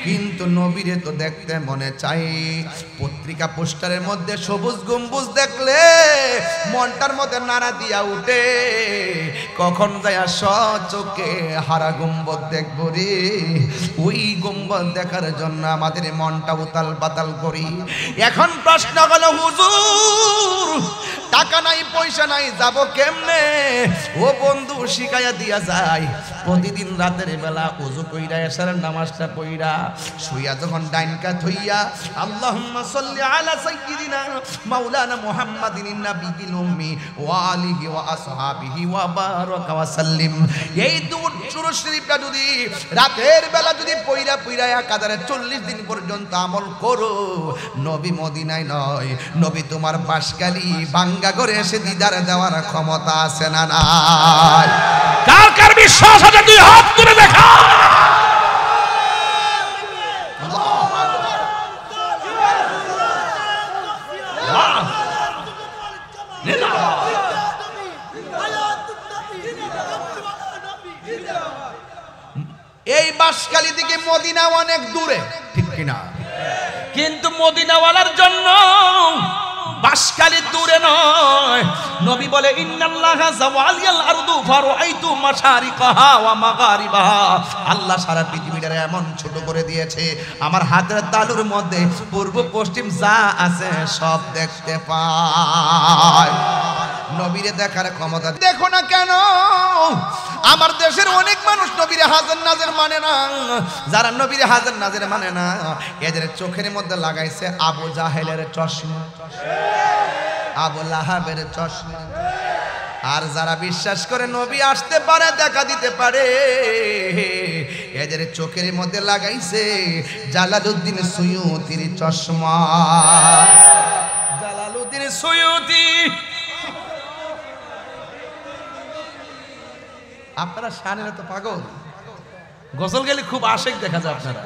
কিন্তু নবীরে তো দেখতে মনে চাই। পত্রিকা পোস্টারের মধ্যে সবুজ গম্বুজ দেখলে মনটার মধ্যে নাড়া দিয়া উঠে, কখন যায় চোখে হারা গম্বুজ দেখব রে। ওই গম্বুজ দেখার জন্য আমাদের মনটা উতাল পাতাল করি। এখন প্রশ্ন হলো হুজুর টাকা নাই পয়সা নাই যাব কেমনে? ও বন্ধু শিখাইয়া দিয়া যায়, প্রতিদিন রাতের বেলা ওযু কইরা এশার নামাজটা পড়া শুইয়া যখন ডাইন কাত হইয়া আল্লাহুম্মা সাল্লি আলা সাইয়্যিদিনা মাওলানা মুহাম্মাদিন নাবিয়িল উম্মি ওয়া আলিহি ওয়া আসহাবিহি ওয়া বারাকা ওয়া সাল্লিম, এই দুরূদ শরীফটা যদি রাতের বেলা যদি পড়া পড়া একাধারে 40 দিন পর্যন্ত আমল করো, নবী মদিনায় নয়, নবী তোমার বাসকালি ভাঙ্গা করে এসে দিদার দেওয়ার ক্ষমতা আছে না নাই? কার কার বিশ্বাস আছে দুই হাত তুলে দেখা। এই বাসকালী থেকে মদিনা অনেক দূরে, ঠিক কিনা? কিন্তু মদিনাওয়ালার জন্য বাসকালী দূরে নয়। নবী বলে ইন্নাল্লাহা যাওয়ালিয়াল আরদু ফারাআইতু মাশারিকাহা ওয়া মাগারিবাহা, আল্লাহ সারা পৃথিবীটারে এমন ছোট করে দিয়েছে, আমার হাতের তালুর মধ্যে পূর্ব পশ্চিম যা আছে সব দেখতে পায়। নবীরে দেখার ক্ষমতা দেখো না কেন? আমার দেশের অনেক মানুষ নবীরে হাজার নাজের মানে না। যারা নবীরে হাজার নাজের মানে না, এদের চোখের মধ্যে লাগাইছে আবু জাহেলের চশমা, আবু লাহাবের চশমা। আর যারা বিশ্বাস করে নবী আসতে পারে, দেখা দিতে পারে, এদের চোখের মধ্যে লাগাইছে জালালউদ্দিন সুয়ুতির চশমা। জালালউদ্দিন সুয়ুতি, আপনারা শানের তো পাগল, গজল গেলে খুব আশেক দেখা যায় আপনারা।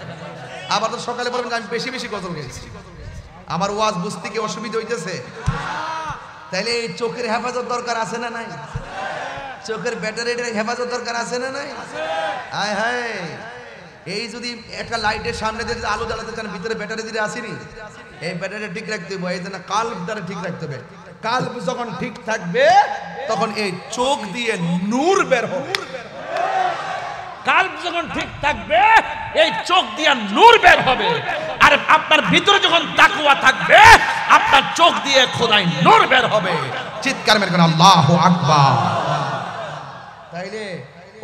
আবার তো সকালে বলবেন আমি বেশি বেশি গজল গেছি, আমার ওয়াজ বুঝতে কি অসুবিধা হইতেছে? তাইলে এই চোখের হেফাজত দরকার আছে না নাই? চোখের ব্যাটারির হেফাজত দরকার আছে না নাই? হায় হায়, এই যদি একটা লাইটের সামনে দিয়ে আলো জ্বালাতে চান, ভিতরে ব্যাটারি দিয়ে আসেনি, এই ব্যাটারি ঠিক রাখতে হবে, এই জন্য কাল্বটা ঠিক রাখতে হবে। কাল্ব যখন ঠিক থাকবে তখন এই চোখ দিয়ে নূর বের হবে। কাল্ব যখন ঠিক থাকবে এই চোখ দিয়ে নূর বের হবে, আর আপনার ভিতরে যখন তাকওয়া থাকবে আপনার চোখ দিয়ে খোদাই নূর বের হবে। চিৎকার মেরে কোন আল্লাহু আকবার। তাইলে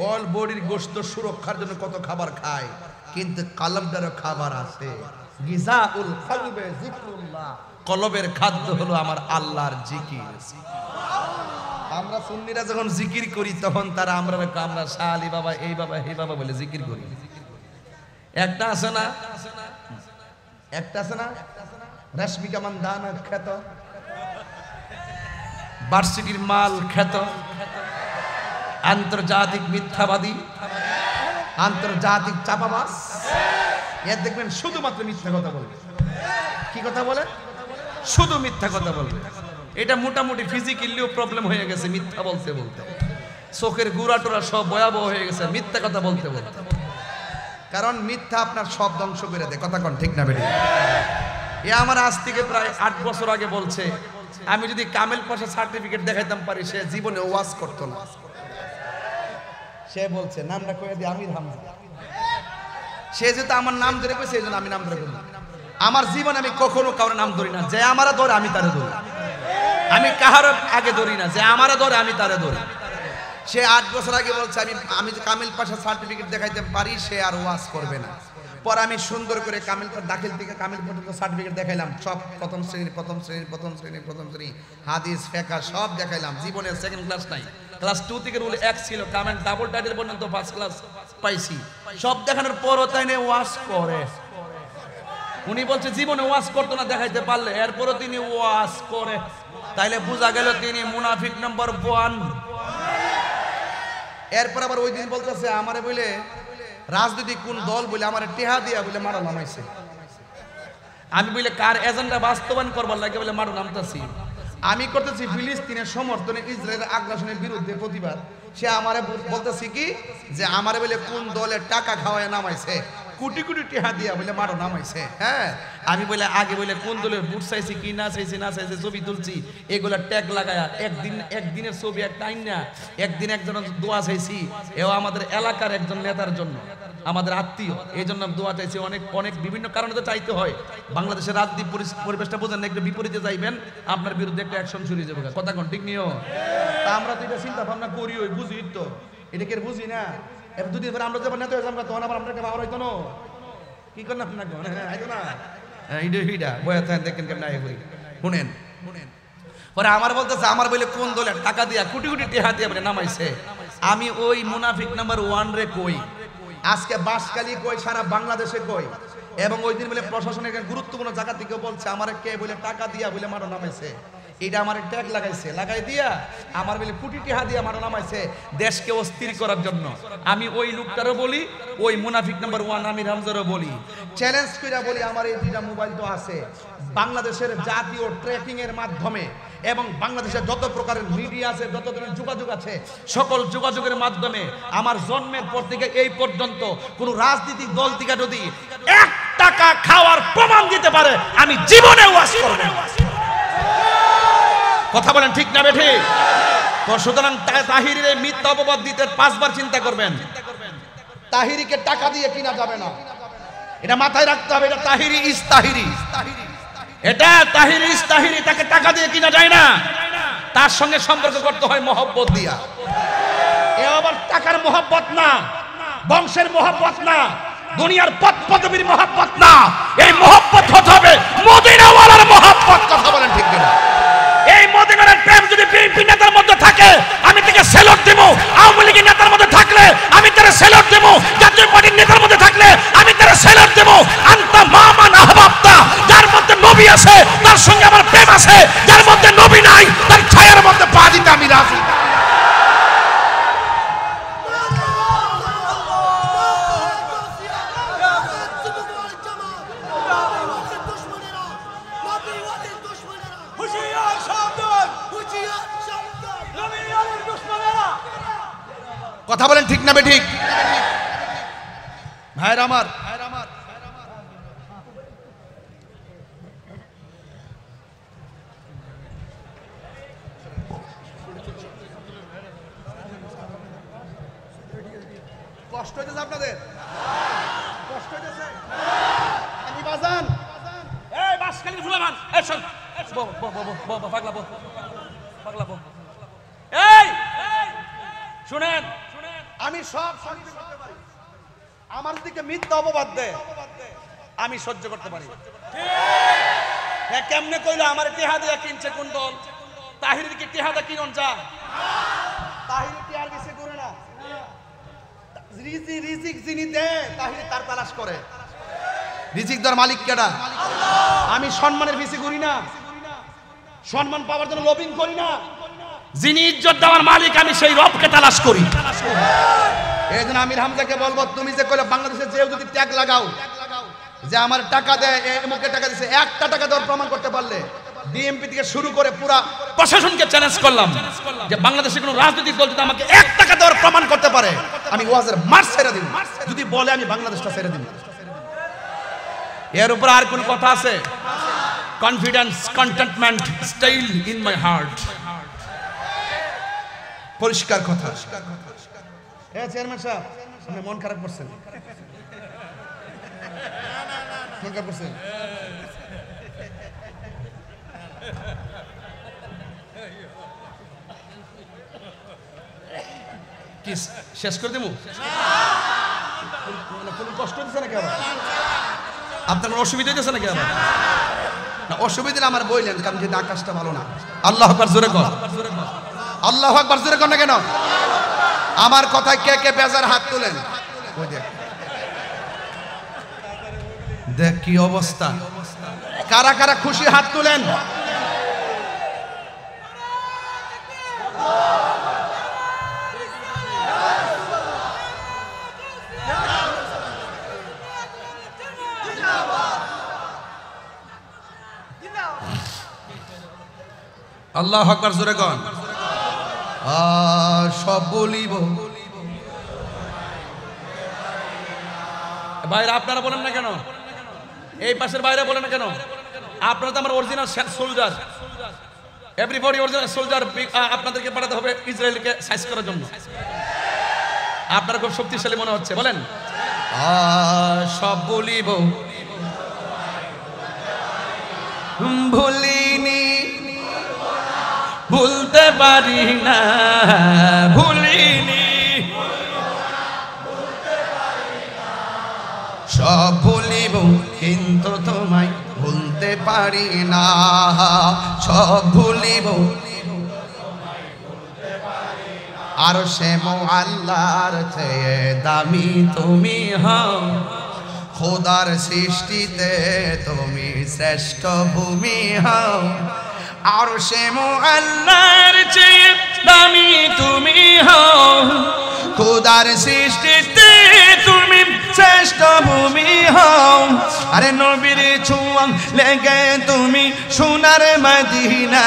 অল বডির গোশত সুরক্ষার জন্য কত খাবার খায়, কিন্তু কলবটারও খাবার আছে। গিজাউল কলবে যিকরুল্লাহ, কলবের খাদ্য হলো আমার আল্লাহর জিকির। আমরা সুন্নিরা যখন জিকির করি তখন তারা আমরা শাহ আলী বাবা, এই বাবা, এই বাবা বলে জিকির করি। একটা আছে না, একটা আছে না রশ্মিকা মান্দানা খ্যাত, ভার্সিটির মাল খ্যাত, আন্তর্জাতিক মিথ্যাবাদী, আন্তর্জাতিক চাপাবাজ, এর দেখবেন শুধুমাত্র মিথ্যা কথা বলবে। কি কথা বলে? শুধু মিথ্যা কথা বলবে। এটা মোটামুটি ফিজিক্যালিও প্রবলেম হয়ে গেছে মিথ্যা বলতে বলতে, চোখের গুড়া টোরা সব ভয়াবহ হয়ে গেছে মিথ্যা কথা বলতে বলতে। কারণ মিথ্যা আপনার সব ধ্বংস করে দেয়। কথা কোন ঠিক না বেটি? এ আমার আজ থেকে প্রায় 8 বছর আগে বলছে, আমি যদি কামেল পাশা সার্টিফিকেট দেখাইতাম পারি, সে জীবনে ওয়াজ করতো না। সে বলছে নামটা কয়ে দিই আমির হামজা, সে যেহেতু আমার নাম ধরে কই, সেই জন্য আমি নাম ধরে বলি। আমার জীবনে আমি কখনো কারোর নাম ধরি না, যে আমারা ধরে আমি তারে ধরি। আমি কাহার আগে ধরি না, যে আমারা ধরে আমি তারে ধরি। সে 8 বছর আগে বলছে আমি কামিল পাশা সার্টিফিকেট দেখাইতে পারি, সে আর ওয়াজ করবে না। পরে আমি সুন্দর করে কামিল দাখিল থেকে কামিল পর্যন্ত সার্টিফিকেট দেখাইলাম, সব প্রথম শ্রেণী হাদিস ফিকহ সব দেখাইলাম। জীবনে সেকেন্ড ক্লাস নাই, ক্লাস 2 থেকে রুল 1 ছিল, কামিল ডাবল টাইটেল পর্যন্ত ফার্স্ট ক্লাস পাইছি। সব দেখানোর পরও তাই নিয়ে ওয়াজ করে। উনি বলছে জীবনে ওয়াজ করতো না দেখাইতে পারলে, এরপরও তিনি ওয়াজ করে। তাইলে বোঝা গেল তিনি মুনাফিক নাম্বার 1। এরপর আবার ওই দিন বলতেছে আমারে বলে রাজনৈতিক কোন দল বলে আমার টেহা দিয়া বলে মারা নামাইছে। আমি বলে কার এজেন্ডা বাস্তবায়ন করবার লাগে বলে মারা নামতাছি। আমি করতেছি ফিলিস্তিনের সমর্থনে ইসরায়েলের আগ্রাসনের বিরুদ্ধে প্রতিবাদ। সে আমারে বলতেছি কি যে আমারে বলে কোন দলের টাকা খাওয়ায় নামাইছে। কোটি কোটি টাকা দিয়া বলে মারো নামাইছে। হ্যাঁ, আমি বলে আগে বলে কোন দলের বুট চাইছি কি না চাইছি না চাইছি ছবি তুলছি, এগুলা ট্যাগ লাগায়া একদিনের ছবি একটা আইন না, একদিন একজনের দোয়া চাইছি, এও আমাদের এলাকার একজন নেতার জন্য, আমাদের আত্মীয়, এই জন্য দোয়া চাইছি। অনেক অনেক বিভিন্ন কারণে তো চাইতে হয়। বাংলাদেশের রাজনীতি পরিবেশটা বোঝেন না, একটু বিপরীতে যাইবেন আপনার বিরুদ্ধে একটা অ্যাকশন শুরু হয়ে যাবে। কথা কোন ঠিক নিও? তা আমরা তো এটা চিন্তা ভাবনা করি, ওই বুঝি তো, এটা কে বুঝি না। এবার দুদিন পরে আমরা যখন নেতা হয়ে যাবো তখন আবার আপনাকে পাওয়ার হইতো না, কি করেন আপনাকে আইতো না এইটা বয়া থাকেন দেখেন কেমন আয় করি। শুনেন পরে আমার বলতেছে, আমার বলে কোন দলের টাকা দিয়া কোটি কোটি টাকা দিয়া বলে নামাইছে। আমি ওই মুনাফিক নাম্বার 1 রে কই, আজকে বাঁশখালী কই, সারা বাংলাদেশে কই, এবং ওই দিন বলে প্রশাসনের গুরুত্বপূর্ণ জায়গা থেকে বলছে আমার কে বলে টাকা দিয়া বলে মারো নামাইছে। এটা আমার ট্যাগ লাগাইছে, লাগাই দিয়া আমার বলে কোটি টাকা দিয়া মারো নামাইছে দেশকে অস্থির করার জন্য। আমি ওই লোকটারও বলি, ওই মুনাফিক নাম্বার 1 আমির হামজারও বলি, চ্যালেঞ্জ কইরা বলি, আমার এই দুইটা মোবাইল তো আছে, বাংলাদেশের জাতীয় ট্র্যাকিং এর মাধ্যমে এবং বাংলাদেশের যত প্রকারের মিডিয়া আছে, যত ধরনের যোগাযোগ আছে, সকল যোগাযোগের মাধ্যমে আমার জন্মের পর থেকে এই পর্যন্ত কোন রাজনৈতিক দল থেকে যদি 1 টাকা খাওয়ার প্রমাণ দিতে পারে আমি জীবনে ওয়াজ করব না। কথা বলেন ঠিক না বেঠি? তো সুতরাং তাহিরের মিথ্যা অপবাদ দিতে 5 বার চিন্তা করবেন। তাহিরিকে টাকা দিয়ে কিনা যাবে না, এটা মাথায় রাখতে হবে। এটা তাহিরি ইস তাহিরি, এটা তাহিরি ইস তাহিরি, তাকে টাকা দিয়ে কিনা যায় না, তার সঙ্গে সম্পর্ক করতে হয় মহব্বত দিয়া। এ আবার টাকার মহব্বত না, বংশের মহব্বত না, দুনিয়ার পদ পদবীর মহব্বত না, এই মহব্বত হতে হবে মদিনাওয়ালার মহব্বত। কথা বলেন ঠিক কিনা? এই মদিনার প্রেম যদি বিএনপি নেতার মধ্যে থাকে আমি তাকে সেলুট দেব, আওয়ামী লীগের নেতার মধ্যে থাকলে আমি তাকে সেলুট দেব, জাতীয় পার্টির নেতার মধ্যে থাকলে আমি তাকে সেলুট দেব। আনতা মামান আহবাবতা, যার মধ্যে নবী আছে তার সঙ্গে আমার প্রেম আছে, যার মধ্যে নবী নাই তার ছায়ার মধ্যে পা দিতে আমি রাজি। কথা বলেন ঠিক না বেঠিক? ভাইরা আমার, কষ্ট হইতেছে আপনাদের? কষ্ট হইতেছে? আমি বাজান এই বাসখালীর ফুলামান, এই শোন, পাগলা পাগলা, এই শুনেন, আমি সব সহ্য করতে পারি, আমার দিকে মিথ্যা অপবাদ দেয় আমি সহ্য করতে পারি। হ্যাঁ, কেমনে কইলো আমার টেহা দিয়া কিনছে কোন দল? তাহিরের কি টেহা দা কিনন যা? তাহির টেহার বেশি করে না, রিজিক যিনি দেয় তাহির তার তালাশ করে। রিজিক দেওয়ার মালিক কেডা? আমি সম্মানের বেশি করি না, সম্মান পাওয়ার জন্য লবিং করি না, যিনি ইজ্জত দেওয়ার মালিক আমি সেই রবকে তালাশ করি। এই জন্য আমির হামজাকে বলবো, তুমি যে কইলে বাংলাদেশে যে যদি ট্যাগ লাগাও যে আমার টাকা দেয়, এমকে টাকা দিছে, 1 টাকা দেওয়ার প্রমাণ করতে পারলে ডিএমপি থেকে শুরু করে পুরা প্রশাসনকে চ্যালেঞ্জ করলাম যে বাংলাদেশে কোনো রাজনৈতিক দল যদি আমাকে 1 টাকা দেওয়ার প্রমাণ করতে পারে আমি ওয়াজের মার ছেড়ে দিব, যদি বলে আমি বাংলাদেশটা ছেড়ে দিব। এর উপর আর কোন কথা আছে? Confidence, contentment, style in my heart, পরিষ্কার কথা। হ্যাঁ চেয়ারম্যান সাহেব, আপনি মন খারাপ করছেন, মন খারাপ করছেন? কি শেষ করে দেবো? কোনো কষ্ট হচ্ছে নাকি আবার? আপনার কোনো অসুবিধা হচ্ছে নাকি আবার? না, অসুবিধা আমার বললেন, কারণ যেটা আকাশটা ভালো না। আল্লাহ আকবার জোরে কর, আল্লাহ আকবার জোরে কর না কেন? আমার কথায় কে কে বেজার হাত তোলেন? ওই দেখ, দেখ কি অবস্থা, কারা কারা খুশি হাত তোলেন? আল্লাহ আকবার জোরে কর। সব বলিব ভাইরা আপনারা বলেন না কেন? এই পাশের বাইরে বলেন না কেন? আপনারা তো আমার original soldier, everybody original soldier. আপনাদেরকে পাঠাতে হবে ইসরায়েলকে সাইজ করার জন্য। আপনারা খুব শক্তিশালী মনে হচ্ছে, বলেন সব বলিব ভুলিনি, ভুলতে পারি না, ভুলিনি, সব ভুলিব কিন্তু তোমায় ভুলতে পারি না, সব ভুলিব আর সে আল্লাহর চেয়ে দামি তুমি হও, খোদার সৃষ্টিতে তুমি শ্রেষ্ঠ ভূমি হও, আর সে আল্লাহর চেয়ে দামি তুমি হও, খোদার সৃষ্টিতে তুমি শ্রেষ্ঠ ভূমি হও। আরে নবীর ছোঁয়া লেগে তুমি সোনার মদিনা,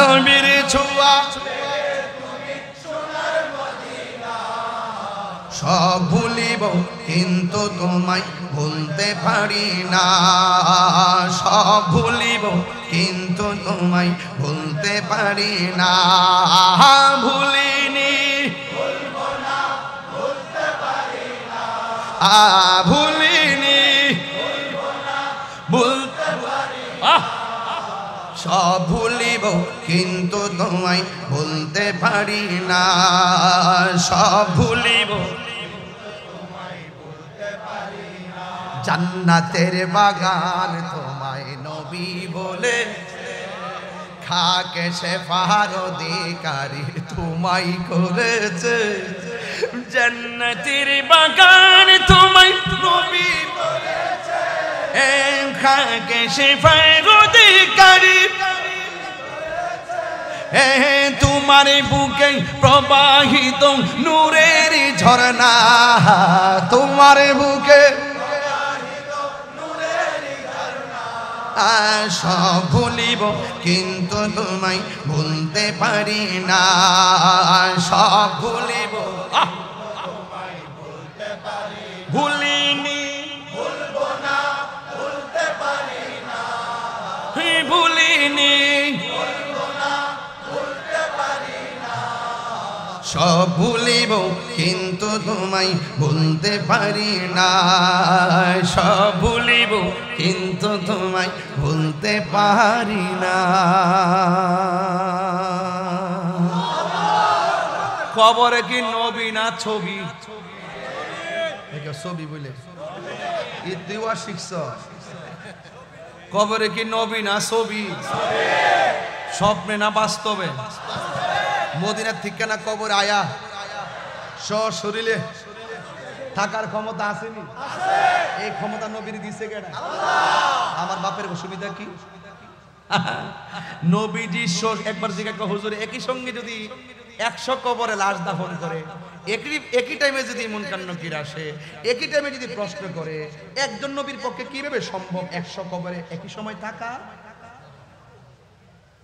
নবীর ছোঁয়া সব ভুলিব কিন্তু তোমায় ভুলতে পারি না, সব ভুলিব কিন্তু তোমায় ভুলতে পারি না, ভুলিনি ভুলিনি ভুলতে সব ভুলিব কিন্তু তোমায় ভুলতে পারি না, সব ভুলিব জান্নাতের বাগান তোমায় নবী বলে, খাকে সে পাহাড় অধিকারী তোমায় করেছে, জান্নাতের বাগান তোমায় নবী বলেছে, খাকে সে পাহাড় অধিকারী, তোমার বুকে প্রবাহিত নূরের ঝর্ণা, তোমার বুকে সব ভুলিব কিন্তু তোমায় ভুলতে পারি না, সব ভুলিব ভুলিনি, ভুলবো না, ভুলতে পারি না, ভুলিনি, ভুলবো না, ভুলতে পারি না, সব ভুলিব কিন্তু তোমায় ভুলতে পারি না, সব ভুলিব কিন্তু তোমায় ভুলতে পারি না। কবরে কি নবী না ছবি? ছবি বলে দিওয়া শিখছ, কবরে কি নবী না ছবি? স্বপ্নে না বাস্তবে? মদিনার ঠিকানা কবর আয়া শরীরে থাকার ক্ষমতা আসেনি, এই ক্ষমতা নবীর দিছে কেন? আমার বাপের অসুবিধা কি? নবীজি একবার জিজ্ঞাসা, হুজুর একই সঙ্গে যদি 100 কবরে লাশ দাফন করে, একই টাইমে যদি মুনকার নাকির আসে, একই টাইমে যদি প্রশ্ন করে, একজন নবীর পক্ষে কিভাবে সম্ভব 100 কবরে একই সময় থাকা?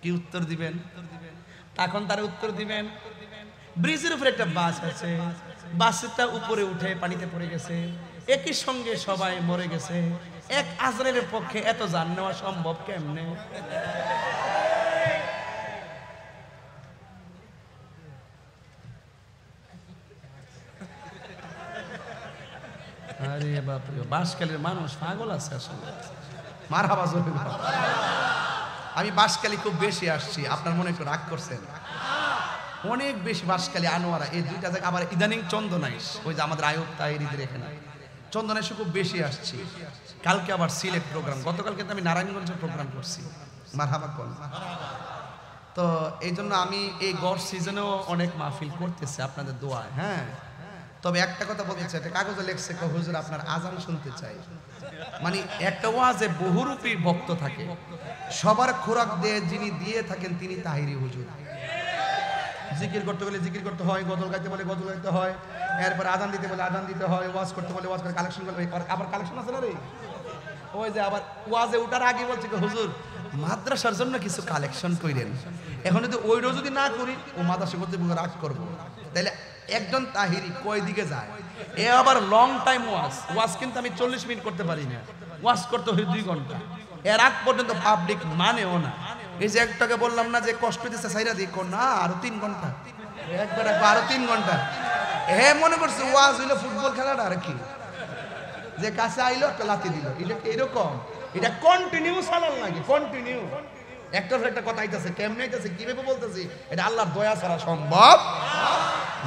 কি উত্তর দিবেন? তখন তার উত্তর দিবেন, ব্রিজের উপরে একটা বাস আছে, বাসটা উপরে উঠে পানিতে পড়ে গেছে, একই সঙ্গে সবাই মরে গেছে, এক আজরাইলের পক্ষে এত জান নেওয়া সম্ভব কেমনে? আরে বাপরে, বাঁশখালীর মানুষ পাগল আছে আসলে। মারহাবা জোরে। আমি বাঁশখালী খুব বেশি আসছি, আপনার মনে একটু রাগ করছেন? অনেক বেশি বাঁশখালী, আনোয়ারা, এই দুইটা জায়গা। আবার ইদানিং চন্দনাইশ, ওই যে আমাদের আয়ুব তাহিরিদের এখানে চন্দনাইশে খুব বেশি আসছি। কালকে আবার সিলেট প্রোগ্রাম, গতকালকে তো আমি নারায়ণগঞ্জে প্রোগ্রাম করছি। মারহাবা কোন। তো এই জন্য আমি এই গড় সিজনেও অনেক মাহফিল করতেছি আপনাদের দোয়ায়। হ্যাঁ, তবে একটা কথা বলতে চাই, একটা কাগজে লেখছে, হুজুর আপনার আজান শুনতে চাই। মানে একটা ওয়াজে বহুরূপী ভক্ত থাকে, সবার খোরাক দিয়ে যিনি দিয়ে থাকেন তিনি তাহিরি হুজুর। জিকির করতে বলে জিকির করতে হয়, গজল গাইতে বলে গজল গাইতে হয়, এরপর আজান দিতে বলে আজান দিতে হয়, ওয়াজ করতে বলে ওয়াজ করে, কালেকশন করতে আবার কালেকশন আছে না রে। ওই যে আবার ওয়াজে উঠার আগে বলছে হুজুর মাদ্রাসার জন্য কিছু কালেকশন করেন। এখন যদি ওইটাও যদি না করি, ও মাদ্রাসা করতে রাগ করবো, তাইলে একজন তাহিরি কয় দিকে যায়, এ আবার লং টাইম ওয়াজ কিন্তু আমি 40 মিনিট করতে পারি না, ওয়াজ করতে হয় 2 ঘন্টা, এর আগ পর্যন্ত পাবলিক মানেও না। এই যে একটাকে বললাম না যে কষ্ট দিচ্ছে সাইরা দিক না, আরো 3 ঘন্টা, একবার আরো 3 ঘন্টা। হে মনে করছে ওয়াজ হইলো ফুটবল খেলাটা আর কি, যে কাছে আইলো একটা লাথি দিল, এটা এরকম, এটা কন্টিনিউ চালান লাগে, কন্টিনিউ একটার পর একটা কথা আইতাছে, কেমনে আইতাছে, কিভাবে বলতেছি, এটা আল্লাহর দয়া ছাড়া সম্ভব।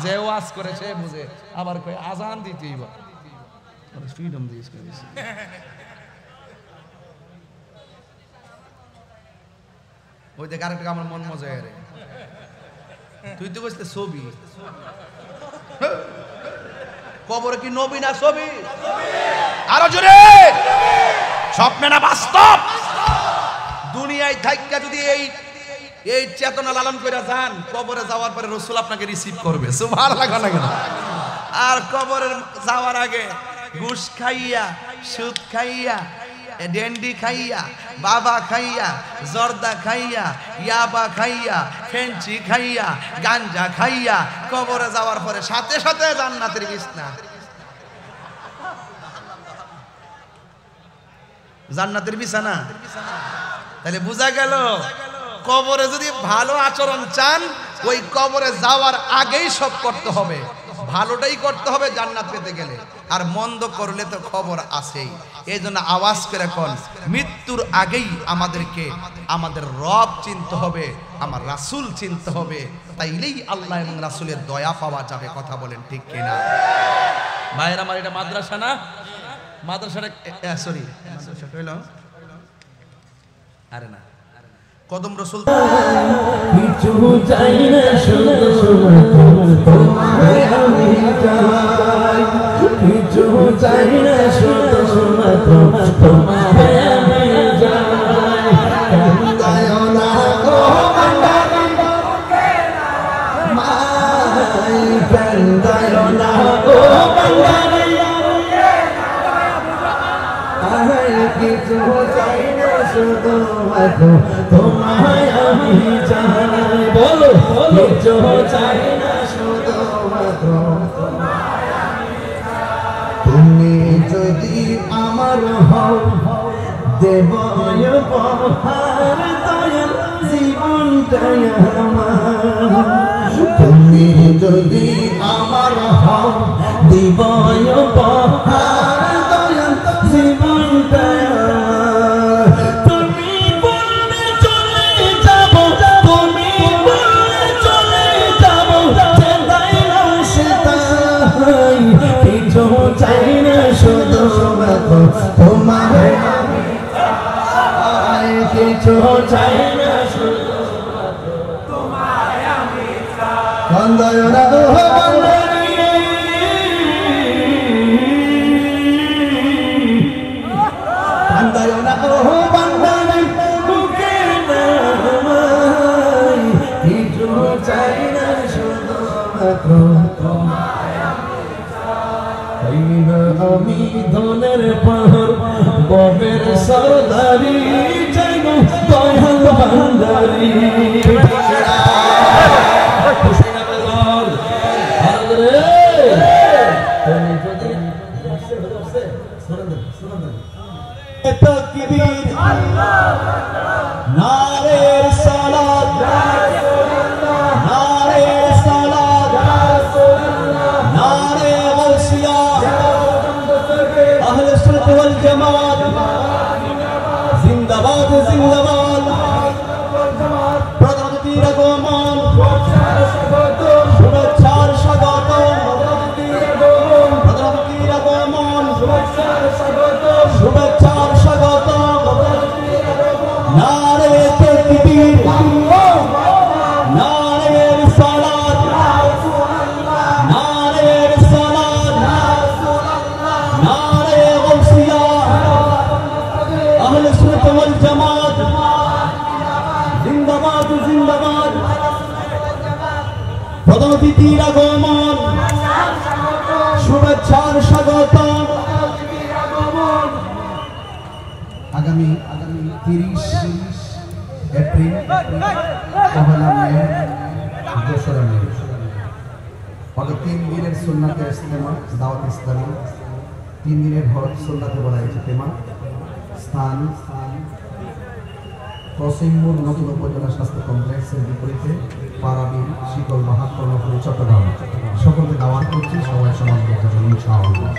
যে ওয়াজ করে সে বুঝে, আবার কই আজান দিতেই বা ফ্রিডম দিস করিস। ওই দেখ আরেকটা আমার মন মজা রে, তুই তো কইছিস ছবি, কবরে কি নবী না ছবি? আরো জোরে, স্বপ্নে না বাস্তব? দুনিয়ায় থাইকা যদি এই চেতনা লালন করে যান, কবরে যাওয়ার পরে রাসূল আপনাকে রিসিভ করবে, সুবহানাল্লাহ লাগে না? আর কবরে যাওয়ার আগে ঘুষ খাইয়া, সুদ খাইয়া, ডেন্ডি খাইয়া, বাবা খাইয়া, জর্দা খাইয়া, ইয়াবা খাইয়া, ফেঞ্চি খাইয়া, গাঞ্জা খাইয়া কবরে যাওয়ার পরে সাথে সাথে জান্নাতের বিছনা, জান্নাতের বিছানা। তাহলে বোঝা গেল কবরে যদি ভালো আচরণ চান, ওই কবরে যাওয়ার আগেই সব করতে হবে, ভালোটাই করতে হবে জান্নাত পেতে গেলে, আর মন্দ করলে তো খবর আছেই। এই জন্য আওয়াজ করে কোন মৃত্যুর আগেই আমাদেরকে আমাদের রব চিনতে হবে, আমার রাসূল চিনতে হবে, তাইলেই আল্লাহ এবং রাসূলের দয়া পাওয়া যাবে। কথা বলেন ঠিক কিনা? ভাইয়ের আমার, এটা মাদ্রাসা না, মাদ্রাসাটা সরি মাদ্রাসাটা হইল আরে না, কদম রসুল কিছু চাই না, শুধু তোমায় আমি চাই, কিছু চাই না, শুধু তোমায় আমি চাই। কান্দায় না গো মাই, কান্দায় না গো কিছু চাই না, শুধু তোমায় আমি চাই। বলো কিছু চাই না, শুধু তোমায় আমি চাই। তুমি যদি আমার হও, দেব উপহার দয়াল জীবনটাই আমার। তুমি যদি আমার হও, দিব উপহার দয়াল জীবনটাই। তুমি বললে চলে যাব, তুমি বললে চলে যাব, যেটাই নাও সেটাই। কিছু চাই না, শুধু তোমায় আমি চাই, কিছু চাই না, শুধু তোমায় আমি চাই। কান্দায় না গো বান্দারে, বুকে নামাই, কিছু চাই না, শুধু তোমায় আমি চাই। আমি ধনের পাহাড়, ববের সরদারি, চাইব দয়াল ভান্ডারি। তাকবীর নারে সালাত, নারে সালাত, নারে গাউসিয়া, আহলে সুন্নাত ওয়াল জামাত জিন্দাবাদ, জিন্দাবাদ। প্রধানমন্ত্রীর আগমন, শুভেচ্ছার স্বাগতম, প্রধানমন্ত্রীর আগমন, শুভেচ্ছার স্বাগতম। নারে তাকবীর, নারে সালাত, নারে সালাত, নারে গাউসিয়া, আহলে সুন্নাত ওয়াল জামাত জিন্দাবাদ, জিন্দাবাদ। প্রধান অতিথির আগমন, শুভেচ্ছার স্বাগতম। আগামী 30 এপ্রিল, পহেলা মে, 2রা মে অর্থাৎ 3 দিনের সুন্নাতে ইস্তেমা দাওয়াত ইসলামী 3 দিনের হজ সুন্নাতে বলা ইজতেমা স্থান কসিমপুর নতুন উপজেলা স্বাস্থ্য কমপ্লেক্সের বিপরীতে পারাবিল শীতল মহাকর্ণপুরী চট্টগ্রাম সকলকে দাওয়াত করছি সবাই সমাজ ইনশাআল্লাহ।